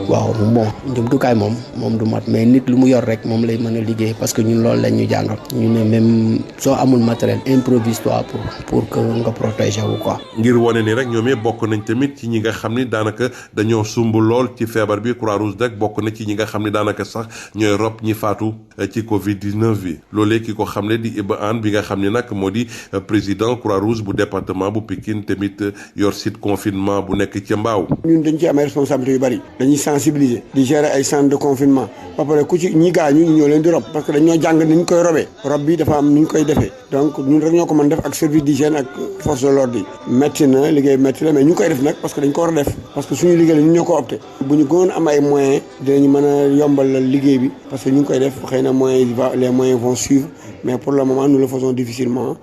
waaw bon jumtukaay moom du mat mais nit lu mu yor rek moom lay mën a liggéey parce que ñun loolu lañ ñu jàngal ñu ne même soo amul matériel improvise-toi pour que nga protéger wu quoi. ngir wane ni rek ñoom bokk nañ tamit ci ñi nga xam ni daanaka dañoo sumb lool ci feebar bi Croix-Rouge nag bokk na ci ñi nga xam ni daanaka sax ñooy rob ñi faatu ci Covid-19 bi loolee ki ko xam ne di Iba Anne bi nga xam ne nag moo di président Croix-Rouge bu département bu Pikine tamit yor site confinement bu nekk ca Mbao. ñun dañ ci am ay responsabilités yu bari dañuy sensibiliser di gérer ay centre de confinement ba pare ku ci ñi gaañu ñoo leen di rob parce que dañoo jàng ni ñu koy robee rob bi dafa am ni ñu koy defee donc ñun rek ñoo ko mën def ak service d'hygiène ak force de l'ordre yi métti na liggéey métti la mais ñu ngi koy def nag parce que dañ ko war a def parce que suñu liggéey la ñun ñoo ko opté bu ñu gënoon am ay moyens dinañu mën a yombal liggéey bi parce que ñu ngi koy def xëy na les moyens vont suivre mais pour le moment nous le faisons difficilement.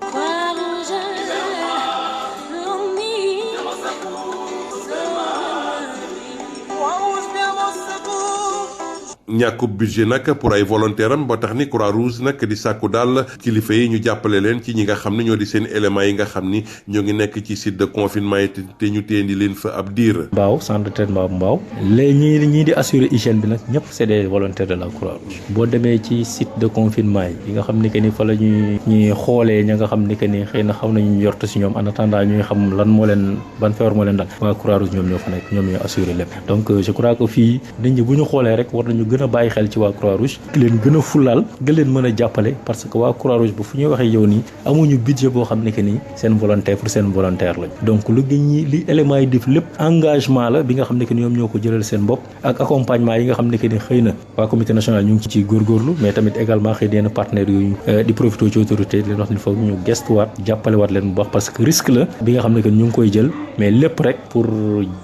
ñàkkub budget nag pour ay volontaire am ba tax ni Croix-Rouge nag di sàkku daal kilifa yi ñu jàppale leen ci ñi nga xam ne ñoo di seen éléments yi nga xam ni ñoo ngi nekk ci site de confinement yi te ñu téendi leen fa ab diir. Mbao centre de traitement bu Mbao léegi ñii di assurer hygiène bi nag ñëpp c'est des volontaires de la Croix-Rouge boo demee ci site de confinement yi nga xam ni que ni fa la ñuy xoolee ña nga xam ni que ni xëy na xaw nañu yortu si ñoom en attendant ñuy xam lan moo leen ban feebar moo leen dal waa Croix-Rouge ñoom ñoo fa nekk ñoom ñoo assurer lépp donc je crois que fii nit ñi bu ñu xoolee rek war nañu gën a bàyyi xel ci waa Croix-Rouge leen gën a fulaal gën leen mën a jàppale parce que waa Croix-Rouge bu fu ñuy waxee yow nii amuñu budget boo xam ne que nii seen volontaire pour seen volontaire lañ donc li éléments yi def lépp engagement la bi nga xam ne que ni ñoom ñoo ko jëlal seen bopp ak accompagnement yi nga xam ne que ni xëy na waa comité national ñu ngi ci góorgóorlu mais tamit également xëy na yenn partenaires yooyu di profité ci autorité leen wax ni foog ñu gestuwaat jàppale waat leen bu baax parce que risque la bi nga xam ne que ñu ngi koy jël mais lépp rek pour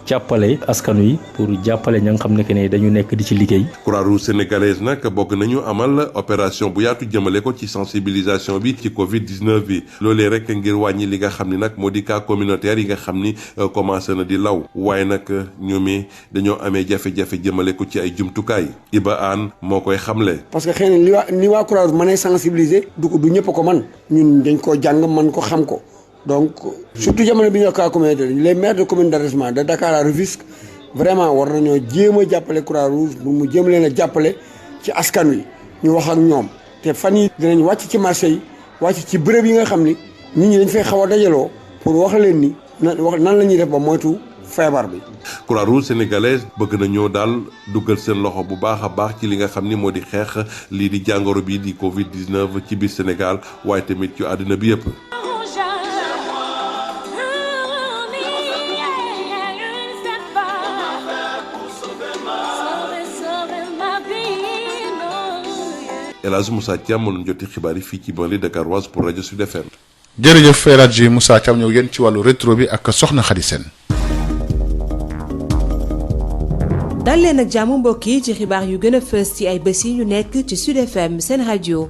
jàppale askan wi pour jàppale ña nga xam ne que ni dañu nekk di ci liggéey. Croix-Rouge sénégalaise nag bokk nañu amal opération bu yaatu jëmale ko ci sensibilisation bi ci Covid-19 bi loolee rek ngir wàññi li nga xam ni nag moo di cas communautaire yi nga xam ni commencé na di law waaye nag ñoomee dañoo amee jafe-jafe jëmale ko ci ay jumtukaay Iba Anne moo koy xamle. parce que xëy na ni waa Croix-Rouge mënee sensibiliser du ñëpp ko man ñun dañ koo jàng man ko xam ko donc surtout jamono bi ñu cas communautaire les maires de commune d'arrondissement de Dakar à Rufisque vraiment war nañoo jéem a jàppale Croix-Rouge bu mu jéem leen a jàppale ci askan wi ñu wax ak ñoom te fan yi dinañ wàcc ci marché yi wàcc ci bërëb yi nga xam ni nit ñi dañ fay xaw a dajaloo pour wax leen ni nan la ñuy def ba moytu feebar bi. Croix-Rouge sénégalaise bëgg nañoo daal duggal seen loxo bu baax a baax ci li nga xam ni moo di xeex lii di jàngoro bi di Covid-19 ci biir Sénégal waaye tamit ci àddina bi yëpp. El Hadj Moussa Thiam mënoon joti xibaar yi fii ci banlieue dakaroise pour rajo Sud FM. jërëjëf El Hadj Moussa Thiam ñëw yéen ci wàllu rétro bi ak Soxna Khady Sène. dal leen ak jàmm mbokk yi ci xibaar yu gën a fës ci ay bés yi ñu nekk ci Sud FM seen rajo.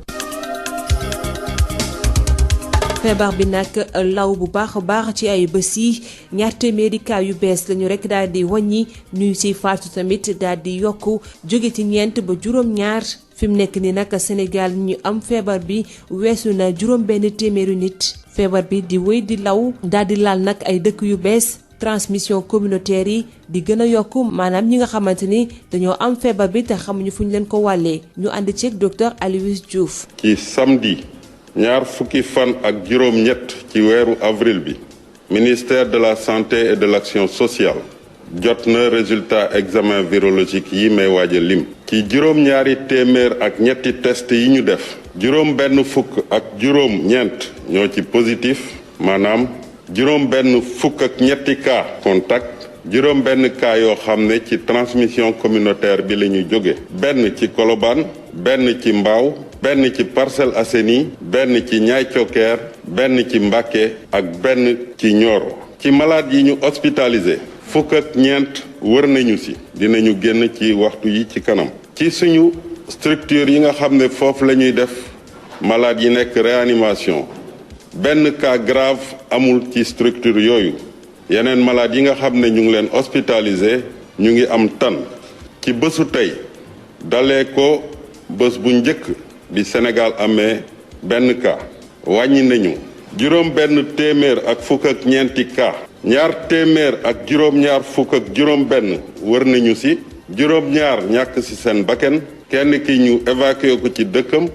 feebar bi nag law bu baax a baax ci ay bés yi ñaar téeméeri cas yu bees lañu rek daal di wàññi ñuy si faatu tamit daal di yokku jóge ci ñeent ba juróom-ñaar fi mu nekk ni nag Sénégal ñu am feebar bi weesu na juróom-benn téeméeri nit feebar bi di wéy di law daal di laal nag ay dëkk yu bees transmission communautaire yi di gën a yokku maanaam ñi nga xamante ni dañoo am feebar bi te xamuñu fu ñu leen ko wàllee ñu ànd ceeg docteur Aloyse Diouf. ci samedi. ñaar fukki fan ak juróom-ñett ci weeru avril bi ministère de la santé et de l'action sociale jot na résultat examen virologique yi may waaj a lim ci juróom-ñaari téeméer ak ñetti test yi ñu def juróom benn fukk ak juróom-ñeent ñoo ci positif maanaam juróom benn fukk ak ñetti cas contact juróom benn cas yoo xam ne ci transmission communautaire bi la ñu jóge benn ci Colobane benn ci Mbao benn ci Parcelles Assainies benn ci Niayes Thioker benn ci Mbacké ak benn ci Nioro ci malade yi ñu hospitalisé fukk ak ñeent wër nañu ci dinañu génn ci waxtu yi ci kanam ci suñu structure yi nga xam ne foofu la ñuy def malade yi nekk réanimation benn cas grave amul ci structure yooyu yeneen malade yi nga xam ne ñu ngi leen hospitalisé ñu ngi am tan ci bésu tey dalee ko bés bu njëkk bi Sénégal amee benn cas wàññi nañu juróom benn téeméer ak fukk ak ñeenti cas ñaar téeméer ak juróom-ñaar fukk ak juróom benn wër nañu ci juróom-ñaar ñàkk ci seen bakken kenn ki ñu évacué ko ci dëkkam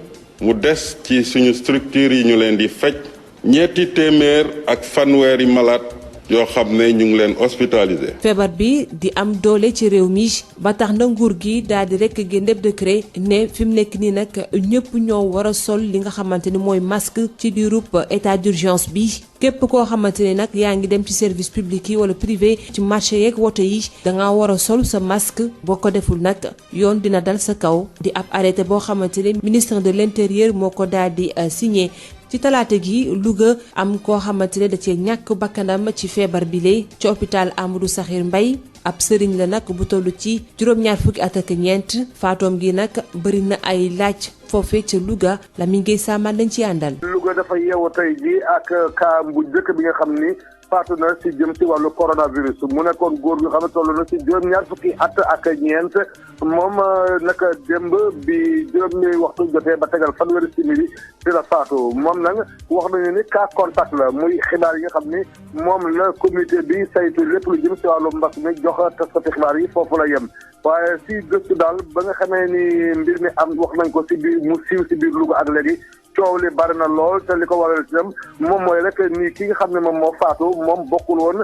mu des ci suñu structure yi ñu leen di faj 300 ak fanweeri malade yoo xam ne ñu ngi leen hospitalisé. feebar bi di am doole ci réew mi ba tax na nguur gi daal di rek génne décret ne fi mu nekk nii nag ñëpp ñoo war a sol li nga xamante ni mooy masque ci diirub état d'urgence bi. képp koo xamante ne nag yaa ngi dem ci service public yi wala privé ci marché yeeg woto yi dangaa war a sol sa masque boo ko deful nag yoon dina dal sa kaw di ab arrêté boo xamante ne ministre de l'intérieur moo ko daal di signé. ci talaata gi Louga am koo xamante ne da cee ñàkk bakkanam ci feebar bi lee ci hôpital Amadou Sakhir Mbaye ab sëriñ la nag bu toll ci juróom-ñaar fukki at ak ñeent faatoom gi nag bëri na ay laaj foofee ca Louga la mi ngi saamaan lañ ci àndal. Louga dafa yeewu tey ji ak cas bu njëkk bi nga xam ni faatu na si jëm si wàllu coronavirus mu nekkoon góor gi xam ne toll na si juróom-ñaar fukki at ak ñeent moom naka démb bi juróomi waxtu jotee ba tegal fanweeri simili di la faatu moom nag wax nañu ni cas contact la muy xibaar yi nga xam ni moom la comité bi saytu lépp lu jëm si wàllu mbas mi jox taskati xibaar yi foofu la yem waaye si gëstu daal ba nga xamee ni mbir mi am wax nañ ko si biir mu siiw si biir Louga ak léegi coow li bari na lool te li ko waral itam moom mooy rek ni ki nga xam ne moom moo faatu moom bokkul woon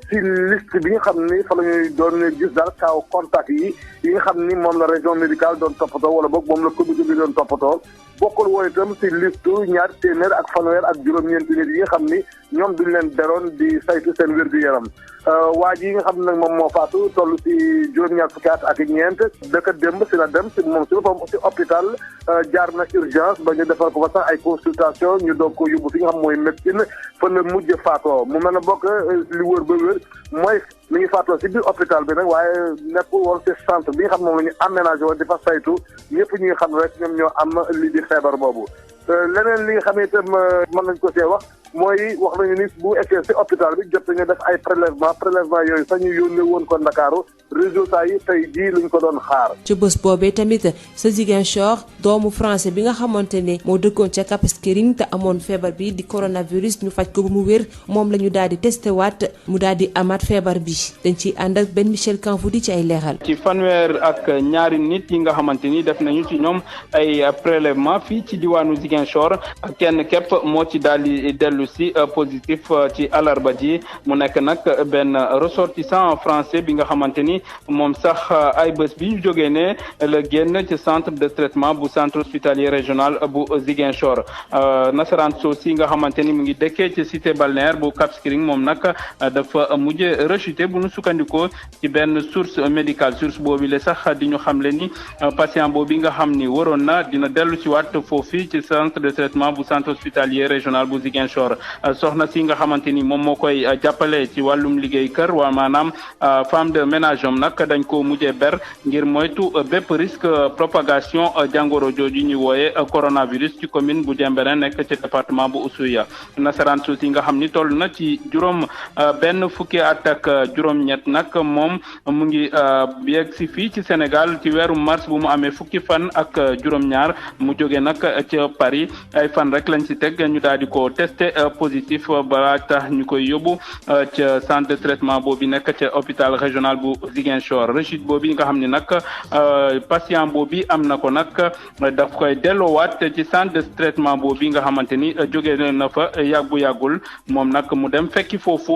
si liste bi nga xam ni fa la ñuy doon gis daal kaaw contact yi nga xam ni moom la région médicale doon toppatoo wala boog moom la comité bi doon toppatoo bokkul woon itam si liste 200 ak fanweer ak juróom-ñeenti nit yi nga xam ni ñoom duñ leen beroon di saytu seen wér-gu-yaram waa ji yi nga xam ne nag moom moo faatu toll si juróom-ñaar fukki at ak ñeent dëkk démb si la dem si moom si boppam si hôpital jaar na urgence ba ñu defal ko fa sax ay consultation ñu doog ko yóbbu fi nga xam mooy médecine fa la mujj faatoo mu mel ne bokk li wër ba wër mooy mi ngi faatoo si biir hôpital bi nag waaye nekkul woon si centre bi nga xam moom la ñu aménagé woon di fa saytu ñëpp ñi nga xam rek ñoom ñoo am lii di feebar boobu leneen li nga xam ne itam mën nañ ko see wax mooy wax nañu ni bu eggee si hôpital bi jot nañu def ay prélèvement yooyu sax ñu yónnee woon ko Ndakaaru résultat yi tey jii lañ ko doon xaar. ci bés boobee tamit sa Ziguinchor doomu français bi nga xamante ne moo dëkkoon ca Cap Skirring te amoon feebar bi di coronavirus ñu faj ko ba mu wér moom la ñu daal di testé waat mu daal di amaat feebar bi dañ ciy ànd ak benn Michel Kanfou di ci ay leeral. ci fanweer ak ñaari nit yi nga xamante ni def nañu ci ñoom ay prélèvement fii ci diwaanu Ziguinchor kenn képp moo ci daal di dellu si positif ci alarba ji mu nekk nag benn ressortissant français bi nga xamante ni moom sax ay bés bi ñu jógee ne la génn ci centre de traitement bu centre hospitalier régional bu Ziguinchor nasaraan soosi nga xamante ni mu ngi dëkkee ci cité balnéaire bu Cap Skirring moom nag dafa mujj rechuté bu nu sukkandikoo ci benn source médicale source boobu la sax di ñu xamle ni patient boobu nga xam ni waroon na dina dellu ci waat foofu ci centre de traitement bu centre hospitalier régional bu Ziguinchor soxna si nga xamante ni moom moo koy jàppale ci wàllum liggéey kër waa maanaam femme de ménage am nag dañ ko mujjee ber ngir moytu bépp risque propagation jàngoro jooju ñu wooye coronavirus ci commune bu Diembéring nekk ci département bu Oussouye nasaraan suuf si nga xam ni toll na ci juróom benn fukki at ak juróom-ñett nag moom mu ngi yegg si fii ci Sénégal ci weeru mars bu mu amee fukki fan ak juróom-ñaar mu jóge nag ca Paris ay fan rek lañ ci teg ñu daal di ko testé positif balaa tax ñu koy yóbbu ca centre de traitement boobu nekk ca hôpital régional bu Ziguinchor rechute boobu nga xam ne nag patient boobu am na ko nag daf koy delloowaat ci centre de traitement boobu nga xamante ni jóge na fa yàggul moom nag mu dem fekki foofu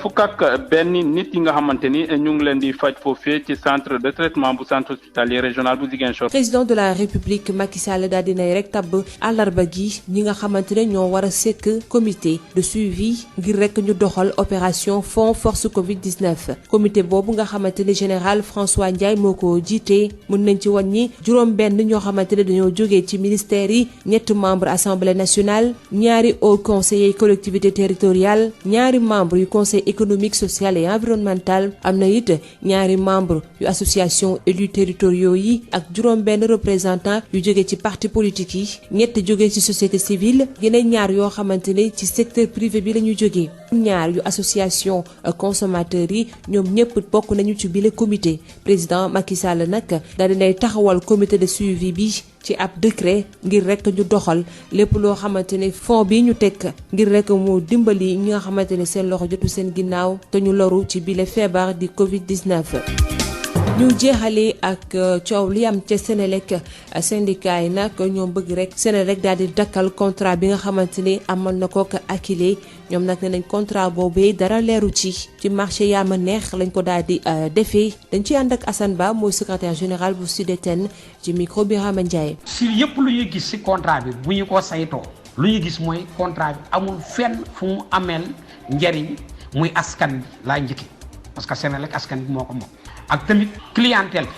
fukk ak benn nit yi nga xamante ni ñu ngi leen di faj foofee ci centre de traitement bu centre hospitalier régional bu Ziguinchor. président de la république Macky Sall daal dinay rek tabb àllarba gi ñi nga xamante ne ñoo war a sekk comité de suivi ngir rek ñu doxal opération Fonds Force Covid-19 comité boobu nga xamante ne général François Ndiaye moo ko jiite mën nañ ci wàññi juróom-benn ñoo xamante ne dañoo jógee ci ministères yi ñetti membre assemblée nationale ñaari haut conseiller collectivité territoriale ñaari membre yu conseil économique social et environnemental am na it ñaari membre yu association élus territoriaux yi ak juróom-benn représentant yu jógee ci parti politique yi ñett jógee ci société civile yeneen ñaar yoo xamante ne ci secteur privé bi la ñu jógee ñaar yu association consommateurs yi ñoom ñëpp bokk nañu ci bile comité président Macky Sall nag daal dinay taxawal comité de suivi bi ci ab décret ngir rek ñu doxal lépp loo xamante ne fond bi ñu teg ngir rek mu dimbali ñi nga xamante ne seen loxo jotu seen ginnaaw te ñu loru ci bile feebar di Covid-19. ñu jeexalee ak coow li am ca Senelec syndicat yi nag ñoom bëgg rek Senelec daal di dakkal contrat bi nga xamante ni amal na ko ak Akilee ñoom nag ne nañ contrat boobee dara leeru ci marché yaa ma neex lañ ko daal di defee dañ ci ànd ak Assane Ba mooy secrétaire général bu SUDETEN ci micro bi Rama Ndiaye. si yëpp lu ñuy gis si contrat bi bu ñu ko saytoo lu ñu gis mooy contrat bi amul fenn fu mu ameel njariñ muy askan bi laa njëkki parce que Senelec askan bi moo ko moom ak tamit clientèle bi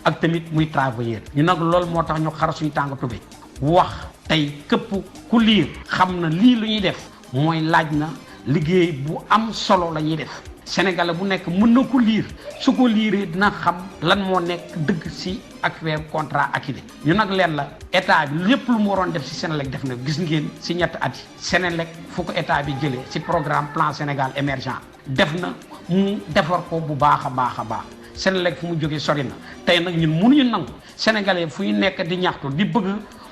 ak tamit muy travailleur ñu nag loolu moo tax ñu xar suñu tàng tubé wax tey képp ku liir xam na lii lu ñuy def mooy laaj na liggéey bu am solo la ñuy def Sénégalais bu nekk mën na ko liir su ko liiree dina xam lan moo nekk dëgg si ak weer contrat Akilee ñu nag leen la état bi lépp lu mu waroon def si Senelec def na gis ngeen si ñetti at yi Senelec fu ko état bi jëlee si programme plan Sénégal émergent def na mu defar ko bu baax a baax a baax Senelec fu mu jógee sori na tey nag ñun mënuñu nangu Sénégalais fu ñu nekk di ñaxtu di bëgg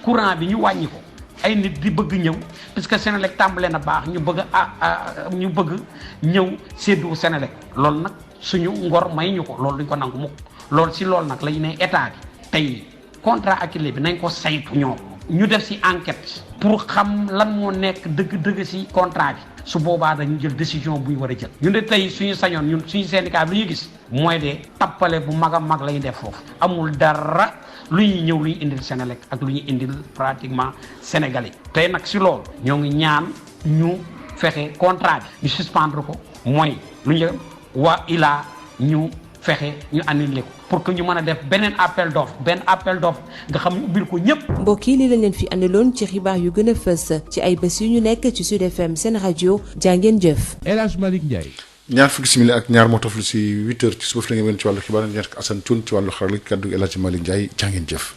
courant bi ñu wàññi ko ay nit di bëgg ñëw parce que Senelec tàmbale na baax ñu bëgg ñu bëgg ñëw séddu Senelec loolu nag suñu ngor may ñu ko loolu duñ ko nangu mukk loolu si loolu nag lañu ne état bi tey contrat Akilee bi nañ ko saytu ñoom ñu def si enquête pour xam lan moo nekk dëgg-dëgg si contrat bi su boobaa dañu jël décision bu ñu war a jël ñun de tey suñu sañoon ñun suñu syndicat bi lu ñu gis mooy de tappale bu mag a mag lañu def foofu amul dara lu ñuy ñëw lu ñu indil Senelec ak lu ñu indil pratiquement Sénégalais tey nag si loolu ñoo ngi ñaan ñu fexe contrat bi ñu suspendre ko mooy lu ñu waa ilaa ñu fexe ñu annulé ko pour que ñu mën a def benn appel d'offre nga xam ñu ubbil ko ñëpp. mbokk yi lii lañ leen fi andiloon ci xibaar yu gën a fës ci ay bés yu ñu nekk ci Sud FM seen rajo jàngeen jëf. El Hadj Malick Ndiaye. ñaar fukki simili ak ñaar moo toflu si 8h ci suba fi la ngeen ci wàllu xibaar ñu nekk Assane Thioune ci wàllu xarala kaddu El Hadj Malick Ndiaye jàngeen jëf.